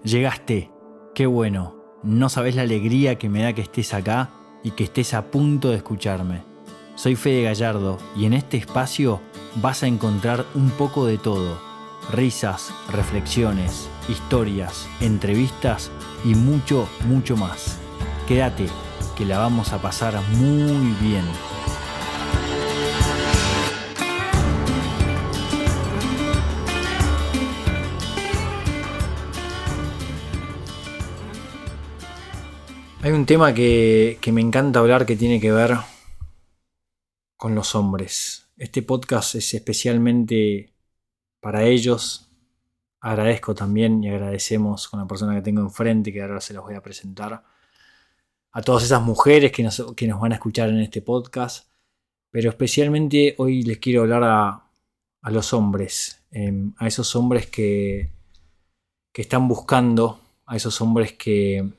Llegaste, qué bueno. No sabés la alegría que me da que estés acá y que estés a punto de escucharme. Soy Fede Gallardo y en este espacio vas a encontrar un poco de todo. Risas, reflexiones, historias, entrevistas y mucho, mucho más. Quédate, que la vamos a pasar muy bien. Hay un tema que me encanta hablar que tiene que ver con los hombres. Este podcast es especialmente para ellos. Agradezco también y agradecemos con la persona que tengo enfrente, que ahora se los voy a presentar, a todas esas mujeres que nos van a escuchar en este podcast, pero especialmente hoy les quiero hablar a los hombres, a esos hombres que están buscando, a esos hombres que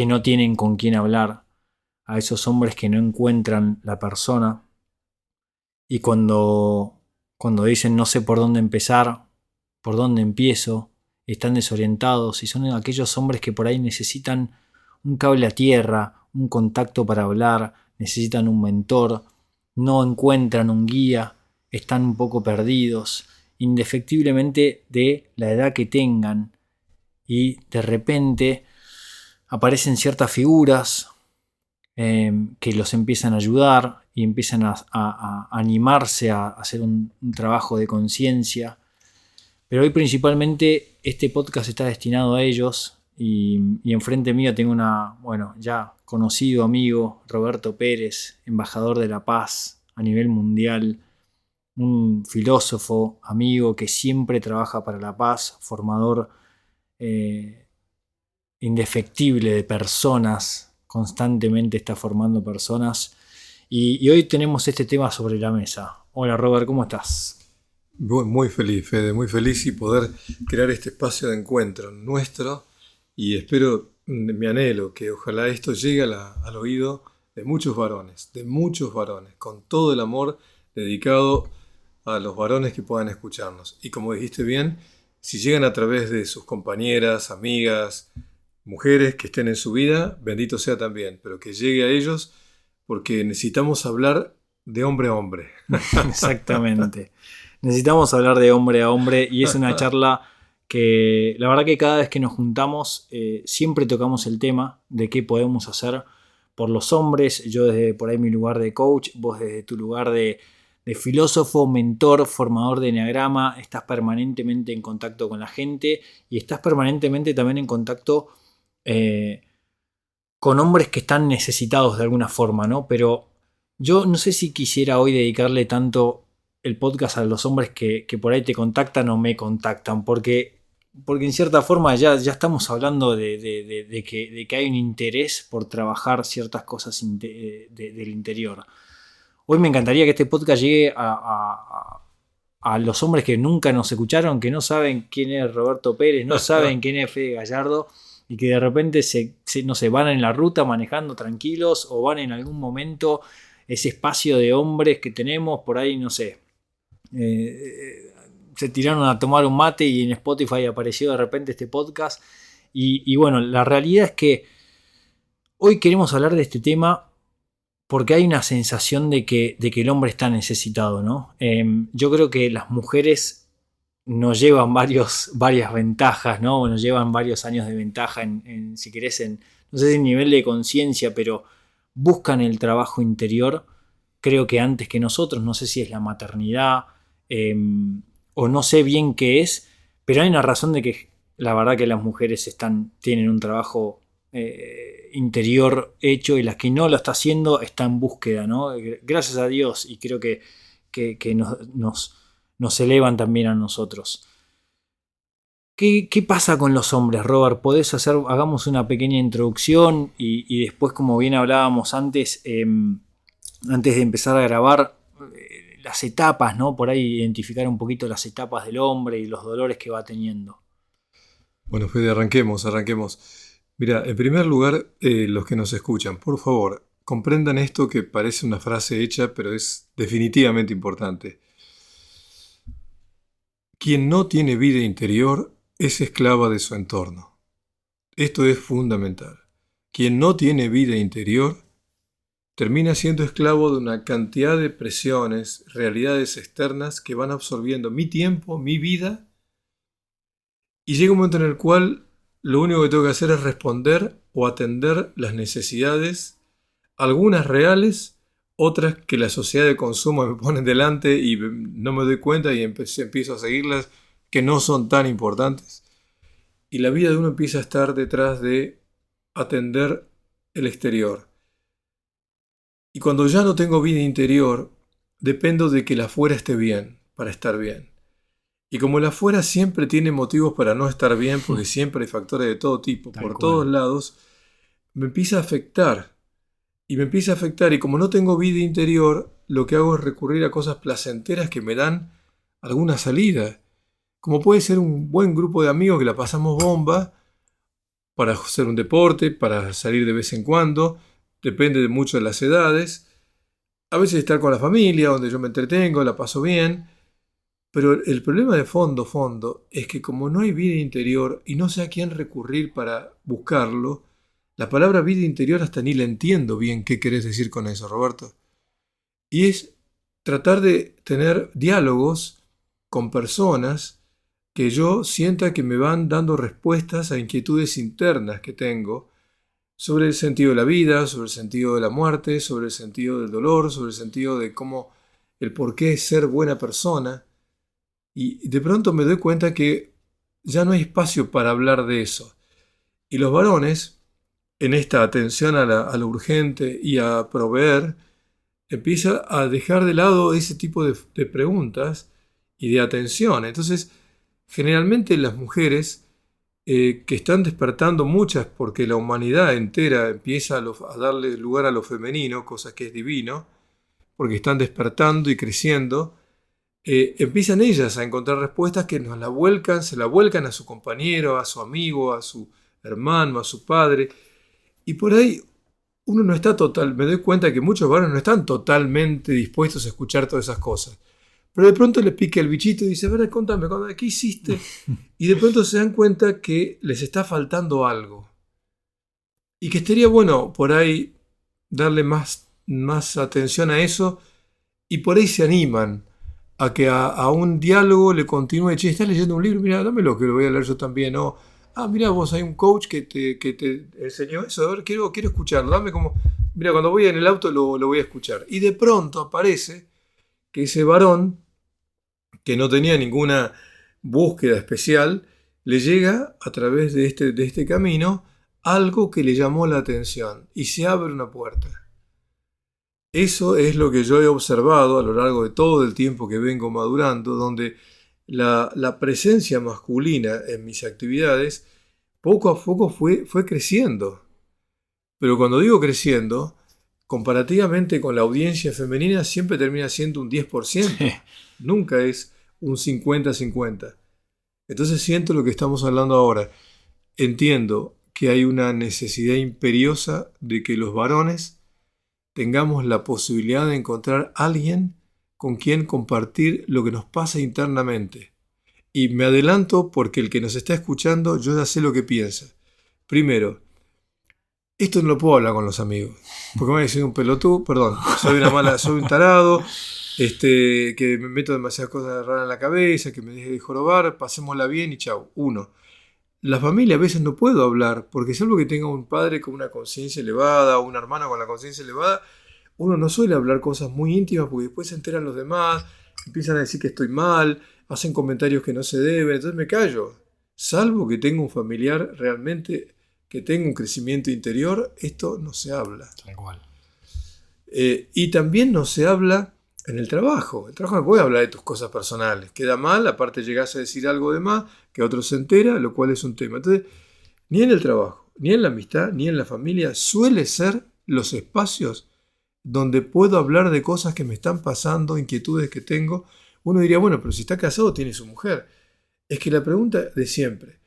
no tienen con quién hablar, a esos hombres que no encuentran la persona y cuando dicen no sé por dónde empezar, por dónde empiezo, están desorientados y son aquellos hombres que por ahí necesitan un cable a tierra, un contacto para hablar, necesitan un mentor, no encuentran un guía, están un poco perdidos, indefectiblemente de la edad que tengan, y de repente aparecen ciertas figuras que los empiezan a ayudar y empiezan a animarse a hacer un trabajo de conciencia. Pero hoy principalmente este podcast está destinado a ellos y enfrente mío tengo ya conocido amigo, Roberto Pérez, embajador de la paz a nivel mundial, un filósofo, amigo que siempre trabaja para la paz, formador indefectible de personas, constantemente está formando personas y hoy tenemos este tema sobre la mesa. Hola Robert, ¿cómo estás? Muy feliz, Fede, muy feliz y poder crear este espacio de encuentro nuestro y espero, mi anhelo, que ojalá esto llegue al oído de muchos varones, con todo el amor dedicado a los varones que puedan escucharnos. Y como dijiste bien, si llegan a través de sus compañeras, amigas, mujeres que estén en su vida, bendito sea también, pero que llegue a ellos porque necesitamos hablar de hombre a hombre. Exactamente. Necesitamos hablar de hombre a hombre y es una charla que la verdad que cada vez que nos juntamos siempre tocamos el tema de qué podemos hacer por los hombres. Yo desde por ahí mi lugar de coach, vos desde tu lugar de filósofo, mentor, formador de enneagrama, estás permanentemente en contacto con la gente y estás permanentemente también en contacto con hombres que están necesitados de alguna forma, ¿no? Pero yo no sé si quisiera hoy dedicarle tanto el podcast a los hombres que por ahí te contactan o me contactan, porque en cierta forma ya estamos hablando de que hay un interés por trabajar ciertas cosas del interior. Hoy me encantaría que este podcast llegue a los hombres que nunca nos escucharon, que no saben quién es Roberto Pérez, no saben quién es Fede Gallardo, y que de repente no sé, van en la ruta manejando tranquilos o van en algún momento ese espacio de hombres que tenemos por ahí, no sé, se tiraron a tomar un mate y en Spotify apareció de repente este podcast y bueno, la realidad es que hoy queremos hablar de este tema porque hay una sensación de que el hombre está necesitado, ¿no? Yo creo que las mujeres nos llevan varias ventajas, ¿no? Nos llevan varios años de ventaja si querés, no sé si en nivel de conciencia, pero buscan el trabajo interior, creo que antes que nosotros, no sé si es la maternidad o no sé bien qué es, pero hay una razón de que la verdad que las mujeres tienen un trabajo interior hecho y las que no lo está haciendo está en búsqueda, ¿no? Gracias a Dios y creo que nos elevan también a nosotros. ¿Qué pasa con los hombres, Robert? Hagamos una pequeña introducción y después, como bien hablábamos antes de empezar a grabar, las etapas, ¿no? Por ahí identificar un poquito las etapas del hombre y los dolores que va teniendo. Bueno, Fede, arranquemos. Mira, en primer lugar, los que nos escuchan, por favor, comprendan esto que parece una frase hecha, pero es definitivamente importante. Quien no tiene vida interior es esclava de su entorno. Esto es fundamental. Quien no tiene vida interior termina siendo esclavo de una cantidad de presiones, realidades externas que van absorbiendo mi tiempo, mi vida, y llega un momento en el cual lo único que tengo que hacer es responder o atender las necesidades, algunas reales, otras que la sociedad de consumo me pone delante y no me doy cuenta y empiezo a seguirlas, que no son tan importantes. Y la vida de uno empieza a estar detrás de atender el exterior. Y cuando ya no tengo vida interior, dependo de que la afuera esté bien, para estar bien. Y como la afuera siempre tiene motivos para no estar bien, porque siempre hay factores de todo tipo, por todos lados, me empieza a afectar. Y me empieza a afectar, y como no tengo vida interior, lo que hago es recurrir a cosas placenteras que me dan alguna salida. Como puede ser un buen grupo de amigos que la pasamos bomba, para hacer un deporte, para salir de vez en cuando, depende de mucho de las edades. A veces estar con la familia, donde yo me entretengo, la paso bien. Pero el problema de fondo, es que como no hay vida interior y no sé a quién recurrir para buscarlo, la palabra vida interior hasta ni la entiendo bien qué querés decir con eso, Roberto. Y es tratar de tener diálogos con personas que yo sienta que me van dando respuestas a inquietudes internas que tengo sobre el sentido de la vida, sobre el sentido de la muerte, sobre el sentido del dolor, sobre el sentido de cómo, el por qué ser buena persona. Y de pronto me doy cuenta que ya no hay espacio para hablar de eso. Y los varones, en esta atención a lo urgente y a proveer, empieza a dejar de lado ese tipo de preguntas y de atención. Entonces, generalmente las mujeres que están despertando muchas porque la humanidad entera empieza a darle lugar a lo femenino, cosa que es divino, porque están despertando y creciendo, empiezan ellas a encontrar respuestas que se la vuelcan a su compañero, a su amigo, a su hermano, a su padre, y por ahí uno no está me doy cuenta que muchos varones no están totalmente dispuestos a escuchar todas esas cosas. Pero de pronto les pica el bichito y dice, a ver, contame, ¿qué hiciste? Y de pronto se dan cuenta que les está faltando algo. Y que estaría bueno por ahí darle más atención a eso, y por ahí se animan a que a un diálogo le continúe, che, estás leyendo un libro, mira, dámelo que lo voy a leer yo también, o, mira, vos hay un coach que te enseñó eso, a ver, quiero escucharlo, dame como, mira, cuando voy en el auto lo voy a escuchar. Y de pronto aparece que ese varón, que no tenía ninguna búsqueda especial, le llega a través de este camino algo que le llamó la atención y se abre una puerta. Eso es lo que yo he observado a lo largo de todo el tiempo que vengo madurando, donde la presencia masculina en mis actividades poco a poco fue creciendo. Pero cuando digo creciendo, comparativamente con la audiencia femenina siempre termina siendo un 10%. Nunca es un 50-50. Entonces siento lo que estamos hablando ahora. Entiendo que hay una necesidad imperiosa de que los varones tengamos la posibilidad de encontrar a alguien con quien compartir lo que nos pasa internamente. Y me adelanto porque el que nos está escuchando, yo ya sé lo que piensa. Primero, esto no lo puedo hablar con los amigos, porque me van a decir un pelotudo, perdón, soy un tarado, que me meto demasiadas cosas raras en la cabeza, que me deje de jorobar, pasémosla bien y chau. Uno, la familia a veces no puedo hablar, porque salvo que tenga un padre con una conciencia elevada o una hermana con la conciencia elevada, uno no suele hablar cosas muy íntimas porque después se enteran los demás, empiezan a decir que estoy mal, hacen comentarios que no se deben, entonces me callo. Salvo que tenga un familiar realmente que tenga un crecimiento interior, esto no se habla. Tal cual. Y también no se habla en el trabajo. El trabajo no puede hablar de tus cosas personales. Queda mal, aparte llegás a decir algo de más, que otro se entera, lo cual es un tema. Entonces, ni en el trabajo, ni en la amistad, ni en la familia suele ser los espacios donde puedo hablar de cosas que me están pasando, inquietudes que tengo. Uno diría, bueno, pero si está casado tiene su mujer. Es que la pregunta de siempre,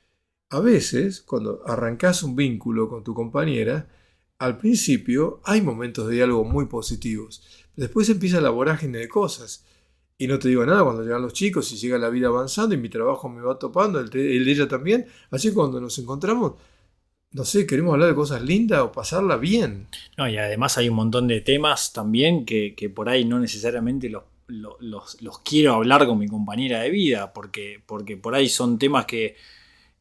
a veces cuando arrancás un vínculo con tu compañera, al principio hay momentos de diálogo muy positivos. Después empieza la vorágine de cosas. Y no te digo nada cuando llegan los chicos y llega la vida avanzando y mi trabajo me va topando, el de ella también. Así que cuando nos encontramos, no sé, queremos hablar de cosas lindas o pasarla bien. No, y además hay un montón de temas también que por ahí no necesariamente los quiero hablar con mi compañera de vida, porque por ahí son temas que,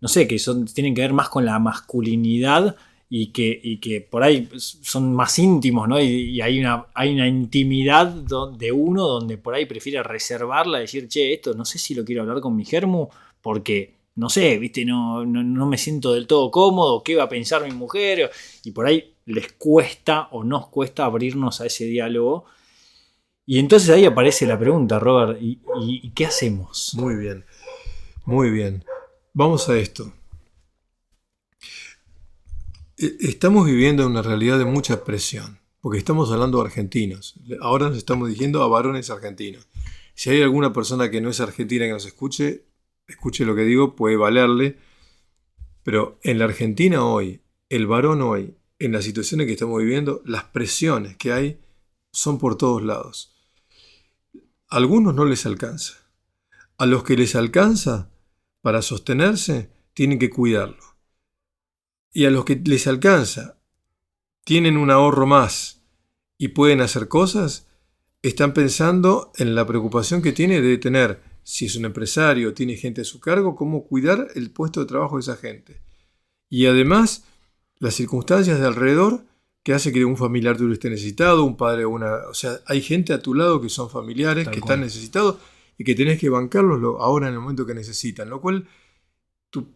no sé, tienen que ver más con la masculinidad y que por ahí son más íntimos, ¿no? Y hay una intimidad de uno donde por ahí prefiere reservarla, decir, che, esto no sé si lo quiero hablar con mi germu, porque, no sé, viste, no me siento del todo cómodo, qué va a pensar mi mujer, y por ahí les cuesta o nos cuesta abrirnos a ese diálogo. Y entonces ahí aparece la pregunta, Robert, ¿y qué hacemos? Muy bien, muy bien. Vamos a esto. Estamos viviendo en una realidad de mucha presión, porque estamos hablando de argentinos. Ahora nos estamos dirigiendo a varones argentinos. Si hay alguna persona que no es argentina que nos escuche lo que digo, puede valerle. Pero en la Argentina hoy, el varón hoy, en las situaciones que estamos viviendo, las presiones que hay son por todos lados. A algunos no les alcanza. A los que les alcanza para sostenerse, tienen que cuidarlo. Y a los que les alcanza, tienen un ahorro más y pueden hacer cosas, están pensando en la preocupación que tiene de tener, si es un empresario, tiene gente a su cargo, cómo cuidar el puesto de trabajo de esa gente. Y además, las circunstancias de alrededor que hace que un familiar tuyo esté necesitado, un padre o una... O sea, hay gente a tu lado que son familiares, Tal que cual. están necesitados y que tenés que bancarlos ahora en el momento que necesitan. Lo cual,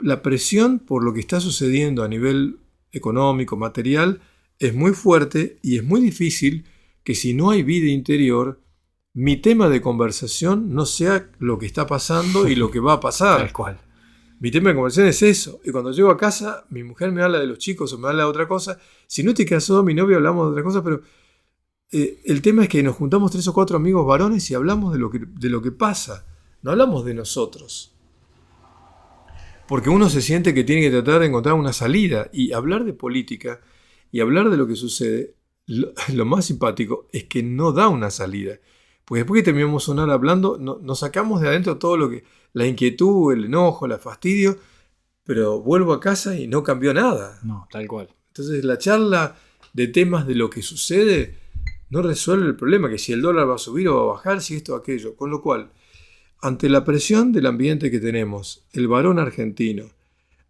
la presión por lo que está sucediendo a nivel económico, material, es muy fuerte y es muy difícil que si no hay vida interior, mi tema de conversación no sea lo que está pasando y lo que va a pasar. Tal cual. Mi tema de conversación es eso. Y cuando llego a casa, mi mujer me habla de los chicos o me habla de otra cosa. Si no estoy casado, mi novio hablamos de otra cosa, pero el tema es que nos juntamos 3 o 4 amigos varones y hablamos de lo que pasa. No hablamos de nosotros. Porque uno se siente que tiene que tratar de encontrar una salida. Y hablar de política y hablar de lo que sucede, lo más simpático es que no da una salida. Porque después que terminamos una hora hablando, nos sacamos de adentro todo lo que... La inquietud, el enojo, el fastidio, pero vuelvo a casa y no cambió nada. No, tal cual. Entonces la charla de temas de lo que sucede no resuelve el problema, que si el dólar va a subir o va a bajar, si esto o aquello. Con lo cual, ante la presión del ambiente que tenemos, el varón argentino,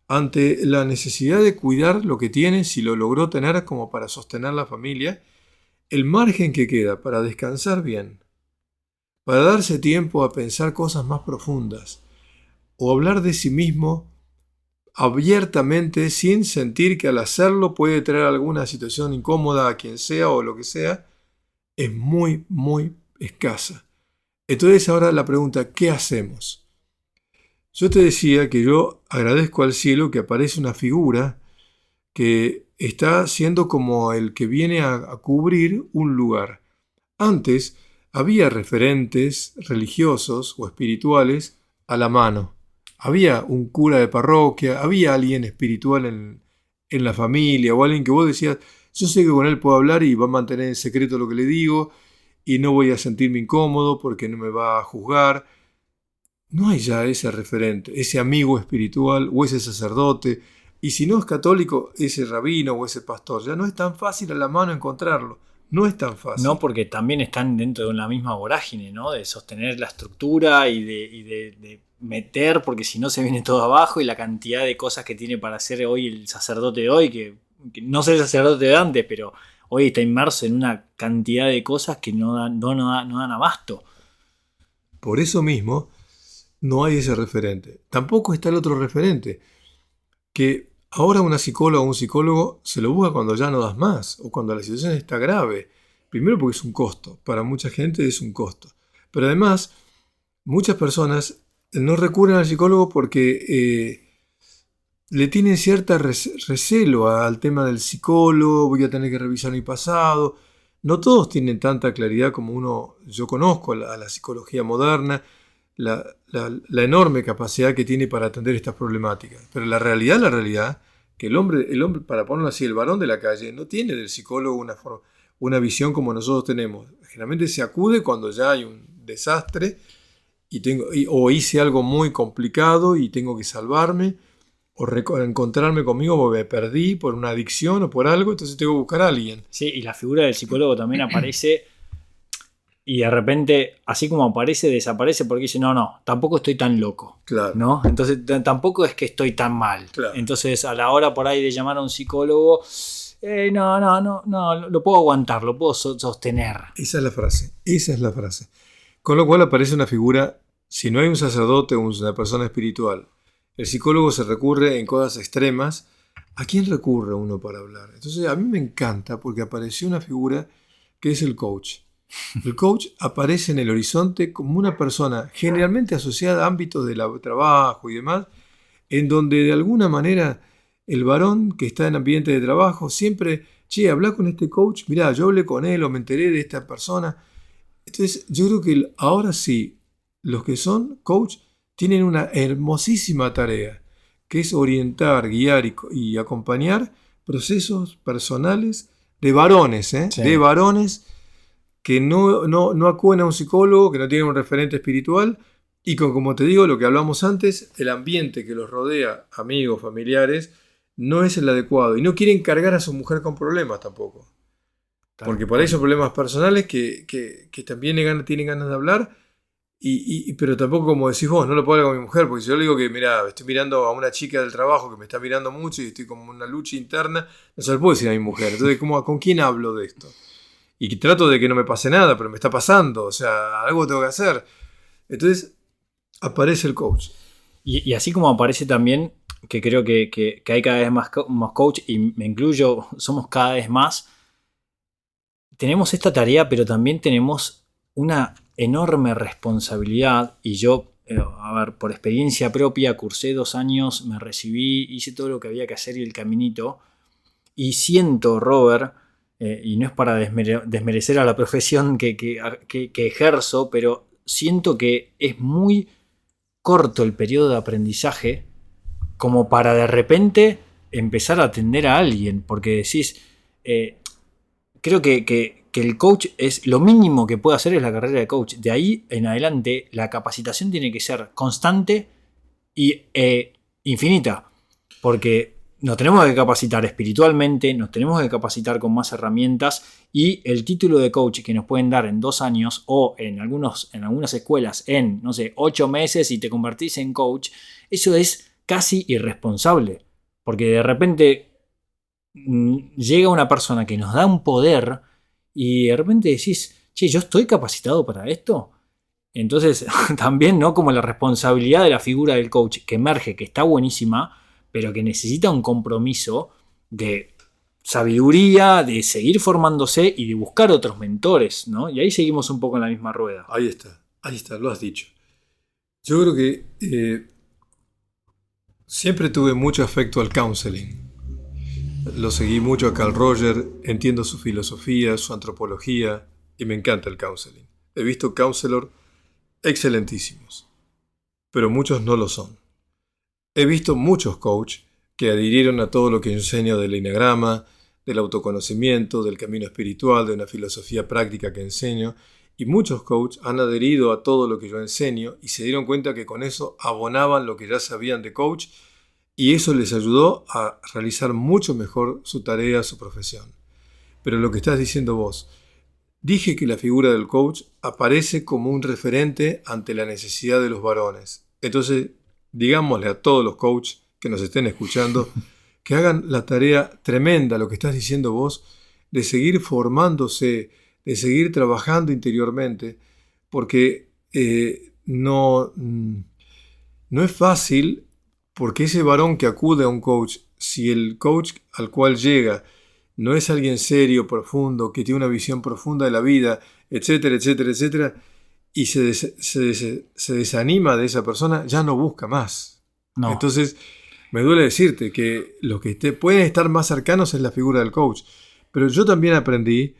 ante la necesidad de cuidar lo que tiene, si lo logró tener como para sostener la familia, el margen que queda para descansar bien, para darse tiempo a pensar cosas más profundas, o hablar de sí mismo abiertamente sin sentir que al hacerlo puede traer alguna situación incómoda a quien sea o lo que sea, es muy, muy escasa. Entonces ahora la pregunta, ¿qué hacemos? Yo te decía que yo agradezco al cielo que aparece una figura que está siendo como el que viene a cubrir un lugar. Antes había referentes religiosos o espirituales a la mano. Había un cura de parroquia, había alguien espiritual en la familia o alguien que vos decías, yo sé que con él puedo hablar y va a mantener en secreto lo que le digo y no voy a sentirme incómodo porque no me va a juzgar. No hay ya ese referente, ese amigo espiritual o ese sacerdote, y si no es católico, ese rabino o ese pastor. Ya no es tan fácil a la mano encontrarlo. No es tan fácil. No, porque también están dentro de una misma vorágine, ¿no? De sostener la estructura y de meter, porque si no se viene todo abajo, y la cantidad de cosas que tiene para hacer hoy el sacerdote de hoy, que no sé el sacerdote de antes, pero hoy está inmerso en una cantidad de cosas que no dan abasto. Por eso mismo, no hay ese referente. Tampoco está el otro referente, que ahora una psicóloga o un psicólogo se lo busca cuando ya no das más o cuando la situación está grave. Primero porque es un costo, para mucha gente es un costo. Pero además, muchas personas no recurren al psicólogo porque le tienen cierta recelo al tema del psicólogo, voy a tener que revisar mi pasado. No todos tienen tanta claridad como yo conozco a la psicología moderna, la enorme capacidad que tiene para atender estas problemáticas. Pero la realidad, que el hombre, para ponerlo así, el varón de la calle, no tiene del psicólogo una visión como nosotros tenemos. Generalmente se acude cuando ya hay un desastre o hice algo muy complicado y tengo que salvarme, o encontrarme conmigo porque me perdí por una adicción o por algo, entonces tengo que buscar a alguien. Sí, y la figura del psicólogo también aparece y de repente, así como aparece, desaparece porque dice, no, tampoco estoy tan loco. Claro. ¿No? Entonces tampoco es que estoy tan mal. Claro. Entonces a la hora por ahí de llamar a un psicólogo, no, lo puedo aguantar, lo puedo sostener. Esa es la frase. Con lo cual aparece una figura, si no hay un sacerdote o una persona espiritual, el psicólogo se recurre en cosas extremas. ¿A quién recurre uno para hablar? Entonces a mí me encanta porque apareció una figura que es el coach. El coach aparece en el horizonte como una persona generalmente asociada a ámbitos de trabajo y demás, en donde de alguna manera el varón que está en ambiente de trabajo siempre, habla con este coach, mirá, yo hablé con él o me enteré de esta persona. Entonces yo creo que ahora sí, los que son coach tienen una hermosísima tarea, que es orientar, guiar y acompañar procesos personales de varones, Sí. de varones que no acuden a un psicólogo, que no tienen un referente espiritual, y como te digo, lo que hablamos antes, el ambiente que los rodea, amigos, familiares, no es el adecuado. Y no quieren cargar a su mujer con problemas tampoco. Porque por ahí son problemas personales que también tienen ganas de hablar, pero tampoco, como decís vos, no lo puedo hablar con mi mujer, porque si yo le digo que, mira, estoy mirando a una chica del trabajo que me está mirando mucho y estoy como en una lucha interna, no se lo puedo decir a mi mujer. Entonces, ¿con quién hablo de esto? Y trato de que no me pase nada, pero me está pasando, o sea, algo tengo que hacer. Entonces, aparece el coach. Y así como aparece también, que creo que hay cada vez más coach, y me incluyo, somos cada vez más, tenemos esta tarea, pero también tenemos una enorme responsabilidad, y yo, por experiencia propia, cursé 2 años, me recibí, hice todo lo que había que hacer y el caminito, y siento, Robert, y no es para desmerecer a la profesión que ejerzo, pero siento que es muy corto el periodo de aprendizaje como para de repente empezar a atender a alguien, porque decís, creo que el coach es lo mínimo que puede hacer es la carrera de coach. De ahí en adelante la capacitación tiene que ser constante y infinita, porque nos tenemos que capacitar espiritualmente, nos tenemos que capacitar con más herramientas, y el título de coach que nos pueden dar en 2 años o en algunas escuelas en, 8 meses y te convertís en coach, eso es casi irresponsable, porque de repente llega una persona que nos da un poder y de repente decís, yo estoy capacitado para esto. Entonces también, ¿no? Como la responsabilidad de la figura del coach que emerge, que está buenísima, pero que necesita un compromiso de sabiduría, de seguir formándose y de buscar otros mentores, ¿no? Y ahí seguimos un poco en la misma rueda. Ahí está, lo has dicho. Yo creo que siempre tuve mucho afecto al counseling. Lo seguí mucho a Carl Rogers, entiendo su filosofía, su antropología, y me encanta el counseling. He visto counselors excelentísimos, pero muchos no lo son. He visto muchos coaches que adhirieron a todo lo que yo enseño del eneagrama, del autoconocimiento, del camino espiritual, de una filosofía práctica que enseño, y muchos coaches han adherido a todo lo que yo enseño y se dieron cuenta que con eso abonaban lo que ya sabían de coach, y eso les ayudó a realizar mucho mejor su tarea, su profesión. Pero lo que estás diciendo vos, dije que la figura del coach aparece como un referente ante la necesidad de los varones. Entonces, digámosle a todos los coaches que nos estén escuchando que hagan la tarea tremenda, lo que estás diciendo vos, de seguir formándose, de seguir trabajando interiormente, porque no es fácil, porque ese varón que acude a un coach, si el coach al cual llega no es alguien serio, profundo, que tiene una visión profunda de la vida, etcétera, etcétera, etcétera, y se desanima de esa persona, ya no busca más. No. Entonces, me duele decirte que los que pueden estar más cercanos es la figura del coach. Pero yo también aprendí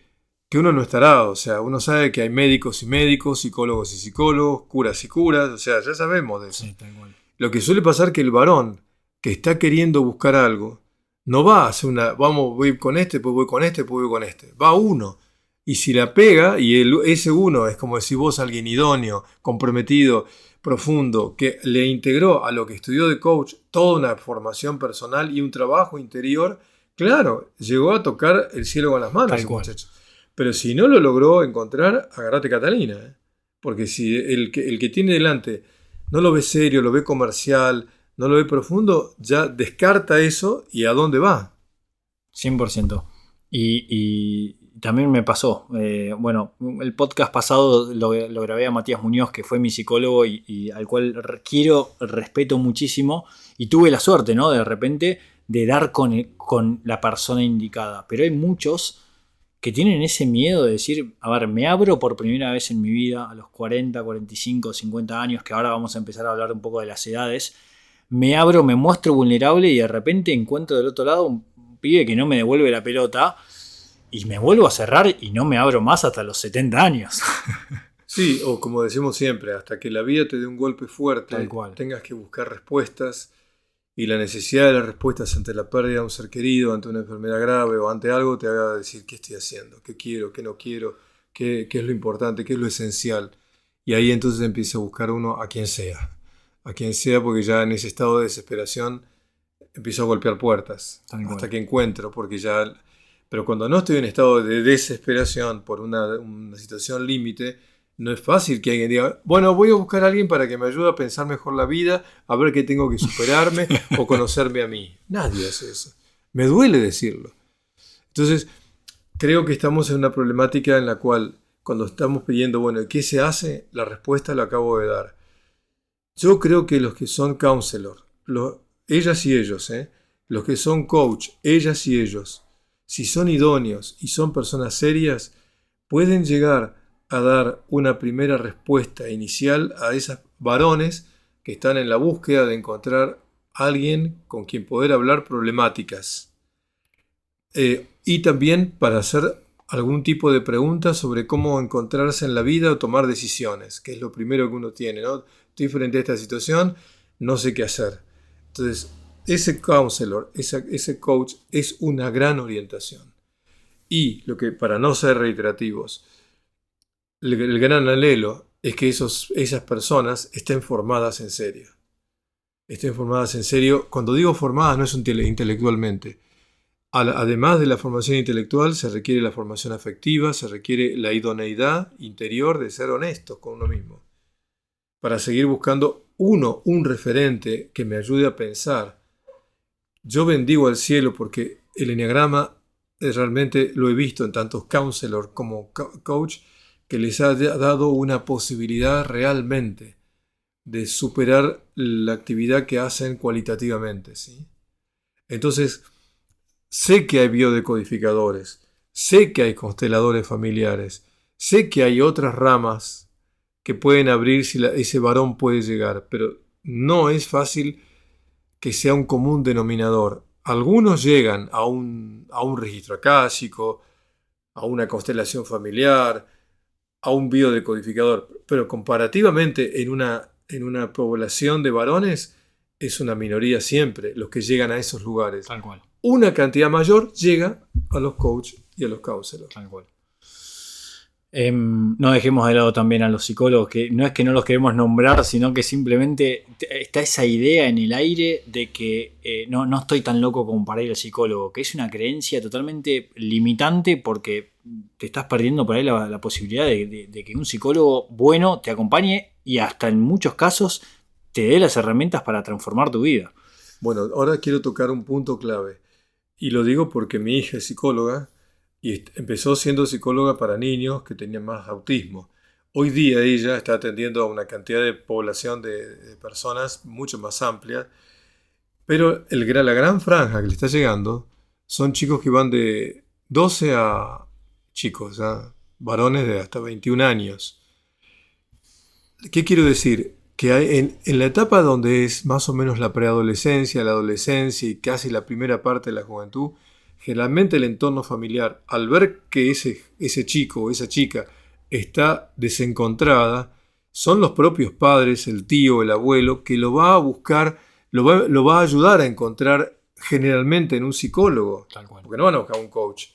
que uno no estará, o sea, uno sabe que hay médicos y médicos, psicólogos y psicólogos, curas y curas, o sea, ya sabemos de eso. Sí, tal cual. Lo que suele pasar es que el varón que está queriendo buscar algo, no va a hacer voy con este, pues voy con este, pues voy con este. Va uno. Y si la pega, y ese uno es como decir vos, alguien idóneo, comprometido, profundo, que le integró a lo que estudió de coach toda una formación personal y un trabajo interior, claro, llegó a tocar el cielo con las manos ese muchacho. Pero si no lo logró encontrar, agárrate Catalina, ¿eh? Porque si el que tiene delante no lo ve serio, lo ve comercial, no lo ve profundo, ya descarta eso y a dónde va. 100%. Y también me pasó. Bueno, el podcast pasado lo grabé a Matías Muñoz, que fue mi psicólogo y al cual respeto muchísimo. Y tuve la suerte, ¿no? De repente de dar con la persona indicada. Pero hay muchos que tienen ese miedo de decir, a ver, me abro por primera vez en mi vida a los 40, 45, 50 años, que ahora vamos a empezar a hablar un poco de las edades. Me abro, me muestro vulnerable y de repente encuentro del otro lado un pibe que no me devuelve la pelota y me vuelvo a cerrar y no me abro más hasta los 70 años. Sí, o como decimos siempre, hasta que la vida te dé un golpe fuerte, Tal cual. tengas que buscar respuestas. Y la necesidad de las respuestas ante la pérdida de un ser querido, ante una enfermedad grave o ante algo, te haga decir qué estoy haciendo, qué quiero, qué no quiero, qué es lo importante, qué es lo esencial. Y ahí entonces empieza a buscar uno a quien sea, porque ya en ese estado de desesperación empiezo a golpear puertas hasta que encuentro, porque ya... Pero cuando no estoy en estado de desesperación por una situación límite, no es fácil que alguien diga, bueno, voy a buscar a alguien para que me ayude a pensar mejor la vida, a ver qué tengo que superarme o conocerme a mí. Nadie hace eso. Me duele decirlo. Entonces, creo que estamos en una problemática en la cual, cuando estamos pidiendo, bueno, ¿qué se hace? La respuesta la acabo de dar. Yo creo que los que son counselor, ellas y ellos, los que son coach, ellas y ellos, si son idóneos y son personas serias, pueden llegar a dar una primera respuesta inicial a esos varones que están en la búsqueda de encontrar a alguien con quien poder hablar problemáticas. Y también para hacer algún tipo de preguntas sobre cómo encontrarse en la vida o tomar decisiones, que es lo primero que uno tiene, ¿no? Estoy frente a esta situación, no sé qué hacer. Entonces, ese counselor, ese coach es una gran orientación. Y lo que, para no ser reiterativos, el gran anhelo es que esas personas estén formadas en serio. Estén formadas en serio. Cuando digo formadas no es intelectualmente. Además de la formación intelectual se requiere la formación afectiva, se requiere la idoneidad interior de ser honestos con uno mismo. Para seguir buscando un referente que me ayude a pensar. Yo bendigo al cielo porque el enneagrama realmente lo he visto en tantos counselors como coach, que les ha dado una posibilidad realmente de superar la actividad que hacen cualitativamente, ¿sí? Entonces, sé que hay biodecodificadores, sé que hay consteladores familiares, sé que hay otras ramas que pueden abrir si ese varón puede llegar, pero no es fácil que sea un común denominador. Algunos llegan a un registro acásico, a una constelación familiar, a un biodecodificador, pero comparativamente en una población de varones es una minoría siempre los que llegan a esos lugares. Tal cual. Una cantidad mayor llega a los coaches y a los counselors. Tal cual. No dejemos de lado también a los psicólogos, que no es que no los queremos nombrar, sino que simplemente está esa idea en el aire de que no estoy tan loco como para ir al psicólogo, que es una creencia totalmente limitante porque te estás perdiendo por ahí la posibilidad de que un psicólogo bueno te acompañe y hasta en muchos casos te dé las herramientas para transformar tu vida. Bueno, ahora quiero tocar un punto clave y lo digo porque mi hija es psicóloga. Y empezó siendo psicóloga para niños que tenían más autismo. Hoy día ella está atendiendo a una cantidad de población de personas mucho más amplia. Pero la gran franja que le está llegando son chicos que van de 12 a chicos, ¿ya? Varones de hasta 21 años. ¿Qué quiero decir? Que hay en la etapa donde es más o menos la preadolescencia, la adolescencia y casi la primera parte de la juventud, generalmente el entorno familiar, al ver que ese chico o esa chica está desencontrada, son los propios padres, el tío, el abuelo, que lo va a buscar, lo va a ayudar a encontrar generalmente en un psicólogo. Tal cual. Porque no van a buscar un coach.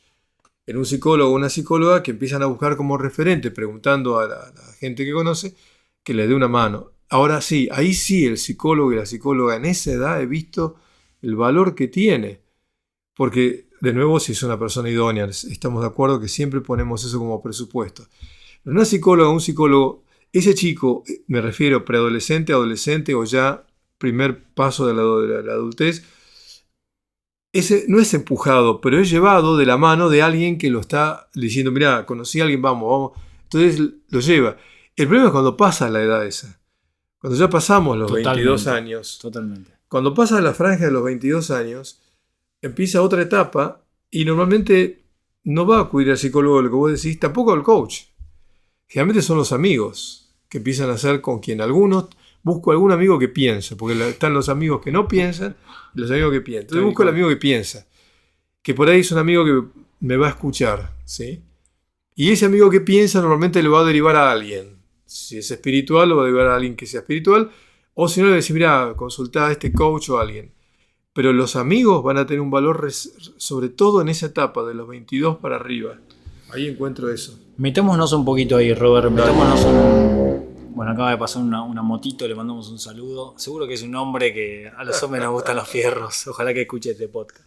En un psicólogo o una psicóloga que empiezan a buscar como referente, preguntando a la gente que conoce, que le dé una mano. Ahora sí, ahí sí el psicólogo y la psicóloga en esa edad he visto el valor que tiene. Porque, de nuevo, si es una persona idónea, estamos de acuerdo que siempre ponemos eso como presupuesto. Pero una psicóloga, un psicólogo, ese chico, me refiero preadolescente, adolescente o ya primer paso de la adultez, ese no es empujado, pero es llevado de la mano de alguien que lo está diciendo, mira, conocí a alguien, vamos. Entonces lo lleva. El problema es cuando pasa la edad esa. Cuando ya pasamos los 22 años. Totalmente. Cuando pasa la franja de los 22 años, empieza otra etapa y normalmente no va a acudir al psicólogo, lo que vos decís, tampoco al coach. Generalmente son los amigos que empiezan a hacer con quien algunos... Busco algún amigo que piensa, porque están los amigos que no piensan y los amigos que piensan. Entonces busco el amigo que piensa, que por ahí es un amigo que me va a escuchar, ¿sí? Y ese amigo que piensa normalmente lo va a derivar a alguien. Si es espiritual, lo va a derivar a alguien que sea espiritual, o si no, le va a decir, mira, consultá a este coach o a alguien. Pero los amigos van a tener un valor, sobre todo en esa etapa, de los 22 para arriba. Ahí encuentro eso. Metámonos un poquito ahí, Robert. Metámonos un... Bueno, acaba de pasar una motito, le mandamos un saludo. Seguro que es un hombre que a los hombres nos gustan los fierros. Ojalá que escuche este podcast.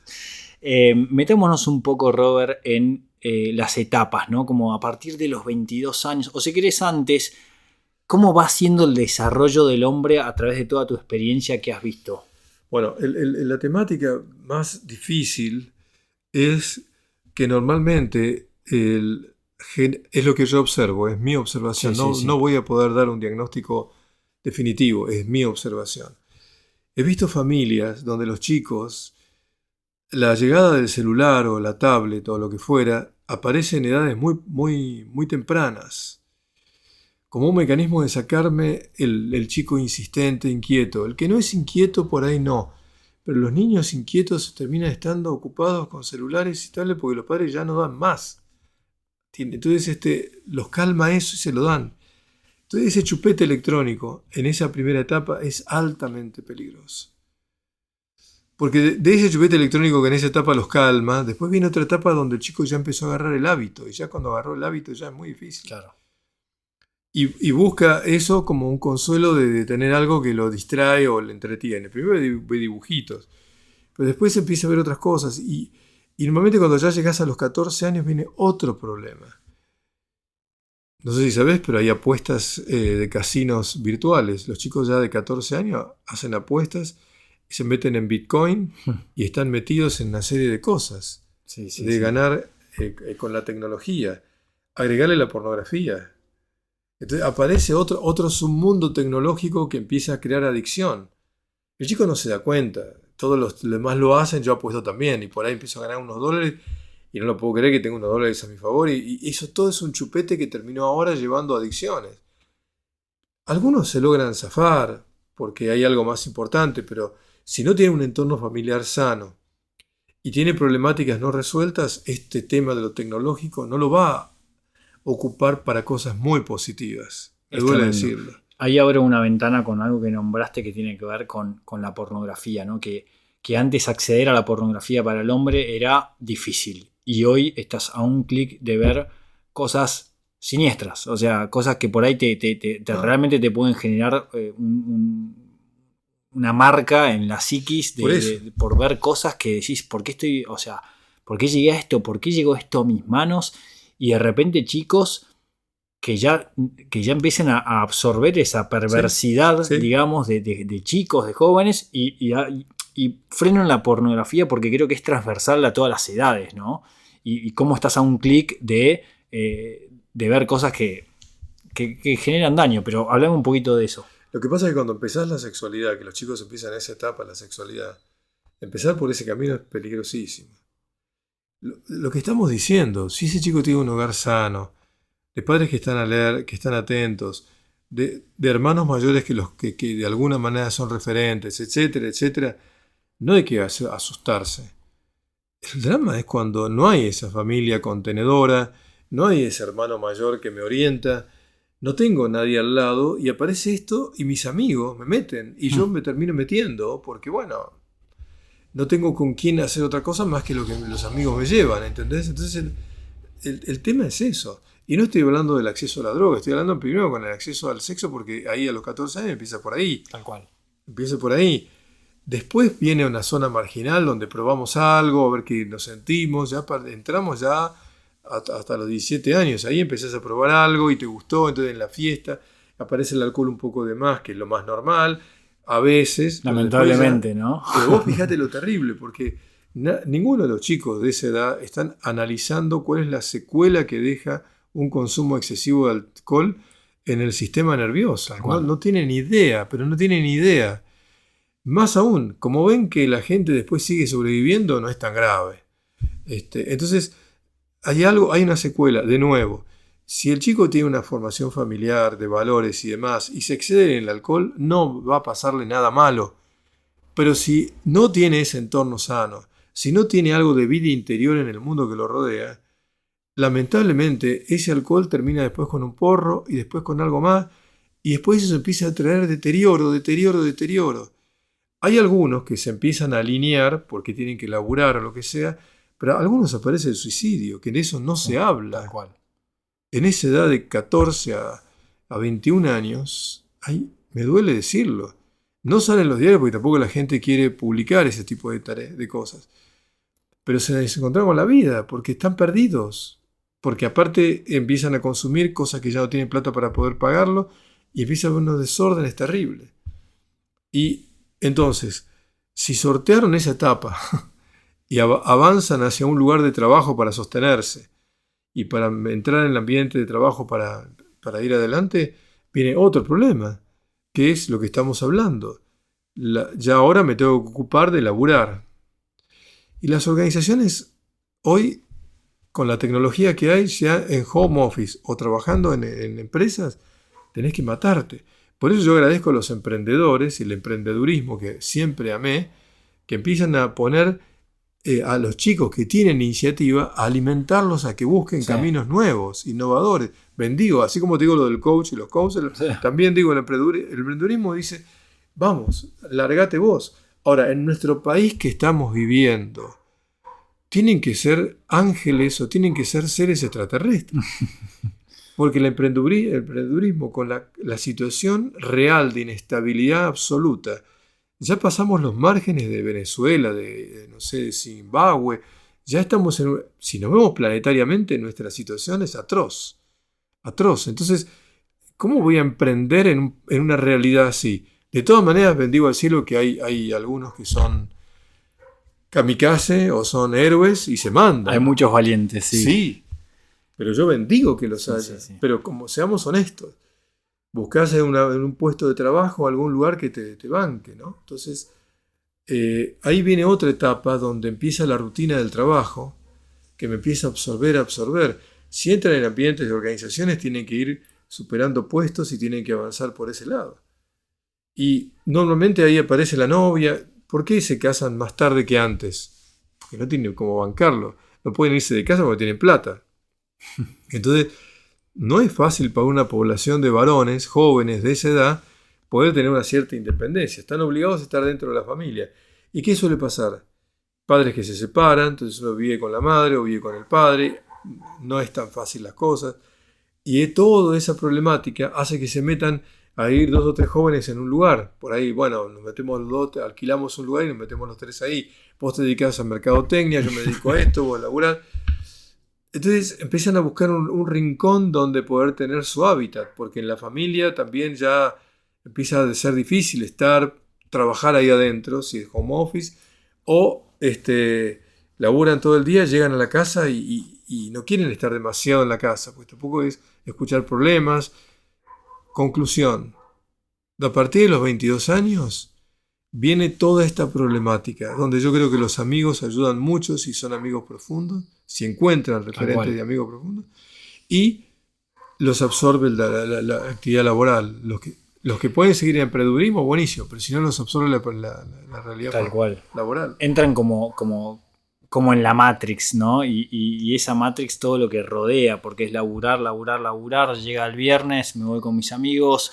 Metámonos un poco, Robert, en las etapas, ¿no? Como a partir de los 22 años, o si querés antes, ¿cómo va siendo el desarrollo del hombre a través de toda tu experiencia que has visto? Bueno, la temática más difícil es que normalmente es lo que yo observo, es mi observación. Sí. No voy a poder dar un diagnóstico definitivo, es mi observación. He visto familias donde los chicos, la llegada del celular o la tablet o lo que fuera, aparece en edades muy tempranas, como un mecanismo de sacarme el chico insistente, inquieto. El que no es inquieto por ahí no, pero los niños inquietos terminan estando ocupados con celulares y tablets porque los padres ya no dan más. Entonces los calma eso y se lo dan. Entonces ese chupete electrónico en esa primera etapa es altamente peligroso. Porque de ese chupete electrónico que en esa etapa los calma, después viene otra etapa donde el chico ya empezó a agarrar el hábito. Y ya cuando agarró el hábito ya es muy difícil. Claro. Y busca eso como un consuelo de tener algo que lo distrae o le entretiene. Primero ve dibujitos, pero después empieza a ver otras cosas. Y normalmente cuando ya llegas a los 14 años viene otro problema. No sé si sabés, pero hay apuestas de casinos virtuales. Los chicos ya de 14 años hacen apuestas y se meten en Bitcoin y están metidos en una serie de cosas. De ganar con la tecnología. Agregarle la pornografía. Entonces aparece otro submundo tecnológico que empieza a crear adicción. El chico no se da cuenta. Todos los demás lo hacen, yo apuesto también. Y por ahí empiezo a ganar unos dólares y no lo puedo creer que tengo unos dólares a mi favor. Y eso todo es un chupete que terminó ahora llevando a adicciones. Algunos se logran zafar porque hay algo más importante, pero si no tiene un entorno familiar sano y tiene problemáticas no resueltas, este tema de lo tecnológico no lo va a ocupar para cosas muy positivas. Me duele decirlo. Ahí abro una ventana con algo que nombraste que tiene que ver con la pornografía, ¿no? Que antes acceder a la pornografía para el hombre era difícil y hoy estás a un clic de ver cosas siniestras, o sea, cosas que por ahí realmente te pueden generar una marca en la psiquis por ver cosas que decís, ¿por qué llegué a esto? ¿Por qué llegó esto a mis manos? Y de repente chicos que ya empiecen a absorber esa perversidad, digamos, de chicos, de jóvenes, y frenan la pornografía porque creo que es transversal a todas las edades, ¿no? Y cómo estás a un clic de ver cosas que generan daño, pero hablame un poquito de eso. Lo que pasa es que cuando empezás la sexualidad, que los chicos empiezan en esa etapa, la sexualidad, empezar por ese camino es peligrosísimo. Lo que estamos diciendo, si ese chico tiene un hogar sano, de padres que están atentos, de hermanos mayores que de alguna manera son referentes, etcétera, etcétera, no hay que asustarse. El drama es cuando no hay esa familia contenedora, no hay ese hermano mayor que me orienta, no tengo nadie al lado y aparece esto y mis amigos me meten y yo me termino metiendo porque, bueno, no tengo con quién hacer otra cosa más que lo que los amigos me llevan, ¿entendés? Entonces el tema es eso. Y no estoy hablando del acceso a la droga, estoy hablando primero con el acceso al sexo, porque ahí a los 14 años empieza por ahí. Tal cual. Empieza por ahí. Después viene una zona marginal donde probamos algo, a ver qué nos sentimos, entramos ya hasta los 17 años, ahí empezás a probar algo y te gustó, entonces en la fiesta aparece el alcohol un poco de más, que es lo más normal, a veces. Lamentablemente, ¿no? Pero vos fíjate lo terrible, porque ninguno de los chicos de esa edad están analizando cuál es la secuela que deja un consumo excesivo de alcohol en el sistema nervioso. No tienen idea, pero no tienen idea. Más aún, como ven que la gente después sigue sobreviviendo, no es tan grave. Entonces, hay una secuela, de nuevo. Si el chico tiene una formación familiar de valores y demás, y se excede en el alcohol, no va a pasarle nada malo. Pero si no tiene ese entorno sano, si no tiene algo de vida interior en el mundo que lo rodea, lamentablemente ese alcohol termina después con un porro y después con algo más, y después eso empieza a traer deterioro. Hay algunos que se empiezan a alinear porque tienen que laburar o lo que sea, pero a algunos aparece el suicidio, que de eso no se habla. Tal cual. En esa edad de 14 a 21 años, me duele decirlo, no salen los diarios porque tampoco la gente quiere publicar ese tipo de cosas. Pero se encontraron con la vida porque están perdidos. Porque aparte empiezan a consumir cosas que ya no tienen plata para poder pagarlo y empieza a haber unos desórdenes terribles. Y entonces, si sortearon esa etapa y avanzan hacia un lugar de trabajo para sostenerse y para entrar en el ambiente de trabajo para ir adelante, viene otro problema, que es lo que estamos hablando. Ya ahora me tengo que ocupar de laburar. Y las organizaciones hoy, con la tecnología que hay, ya en home office o trabajando en empresas, tenés que matarte. Por eso yo agradezco a los emprendedores y el emprendedurismo que siempre amé, que empiezan a poner a los chicos que tienen iniciativa, a alimentarlos a que busquen caminos nuevos, innovadores. Bendigo, así como te digo lo del coach y los coaches, también digo el emprendedurismo dice, vamos, largate vos. Ahora, en nuestro país que estamos viviendo, tienen que ser ángeles o tienen que ser seres extraterrestres. Porque el emprendedurismo con la situación real de inestabilidad absoluta, ya pasamos los márgenes de Venezuela, de Zimbabue, ya estamos si nos vemos planetariamente, nuestra situación es atroz. Entonces, ¿cómo voy a emprender en una realidad así? De todas maneras, bendigo al cielo que hay algunos que son kamikaze o son héroes y se mandan. Hay muchos valientes, sí. Sí. Pero yo bendigo que los haya. Sí. Pero como seamos honestos, buscás en un puesto de trabajo algún lugar que te banque, ¿no? Entonces, ahí viene otra etapa donde empieza la rutina del trabajo, que me empieza a absorber. Si entran en ambientes de organizaciones, tienen que ir superando puestos y tienen que avanzar por ese lado. Y normalmente ahí aparece la novia. ¿Por qué se casan más tarde que antes? Porque no tienen cómo bancarlo. No pueden irse de casa porque tienen plata. Entonces, no es fácil para una población de varones jóvenes de esa edad poder tener una cierta independencia. Están obligados a estar dentro de la familia. ¿Y qué suele pasar? Padres que se separan, entonces uno vive con la madre o vive con el padre. No es tan fácil las cosas. Y toda esa problemática hace que se metan a ir 2 o 3 jóvenes en un lugar. Por ahí, bueno, nos metemos los 2, alquilamos un lugar y nos metemos los 3 ahí. Vos te dedicás a mercadotecnia, yo me dedico a esto, vos a laburar. Entonces empiezan a buscar un rincón donde poder tener su hábitat, porque en la familia también ya empieza a ser difícil trabajar ahí adentro, si es home office, o laburan todo el día, llegan a la casa y no quieren estar demasiado en la casa, pues tampoco es escuchar problemas. Conclusión, a partir de los 22 años viene toda esta problemática, donde yo creo que los amigos ayudan mucho si son amigos profundos, si encuentran referentes de amigos profundos, y los absorbe la actividad laboral. Los que pueden seguir en emprendedurismo, buenísimo, pero si no los absorbe la realidad laboral. Entran como en la Matrix, ¿no? Y esa Matrix todo lo que rodea, porque es laburar, llega el viernes, me voy con mis amigos,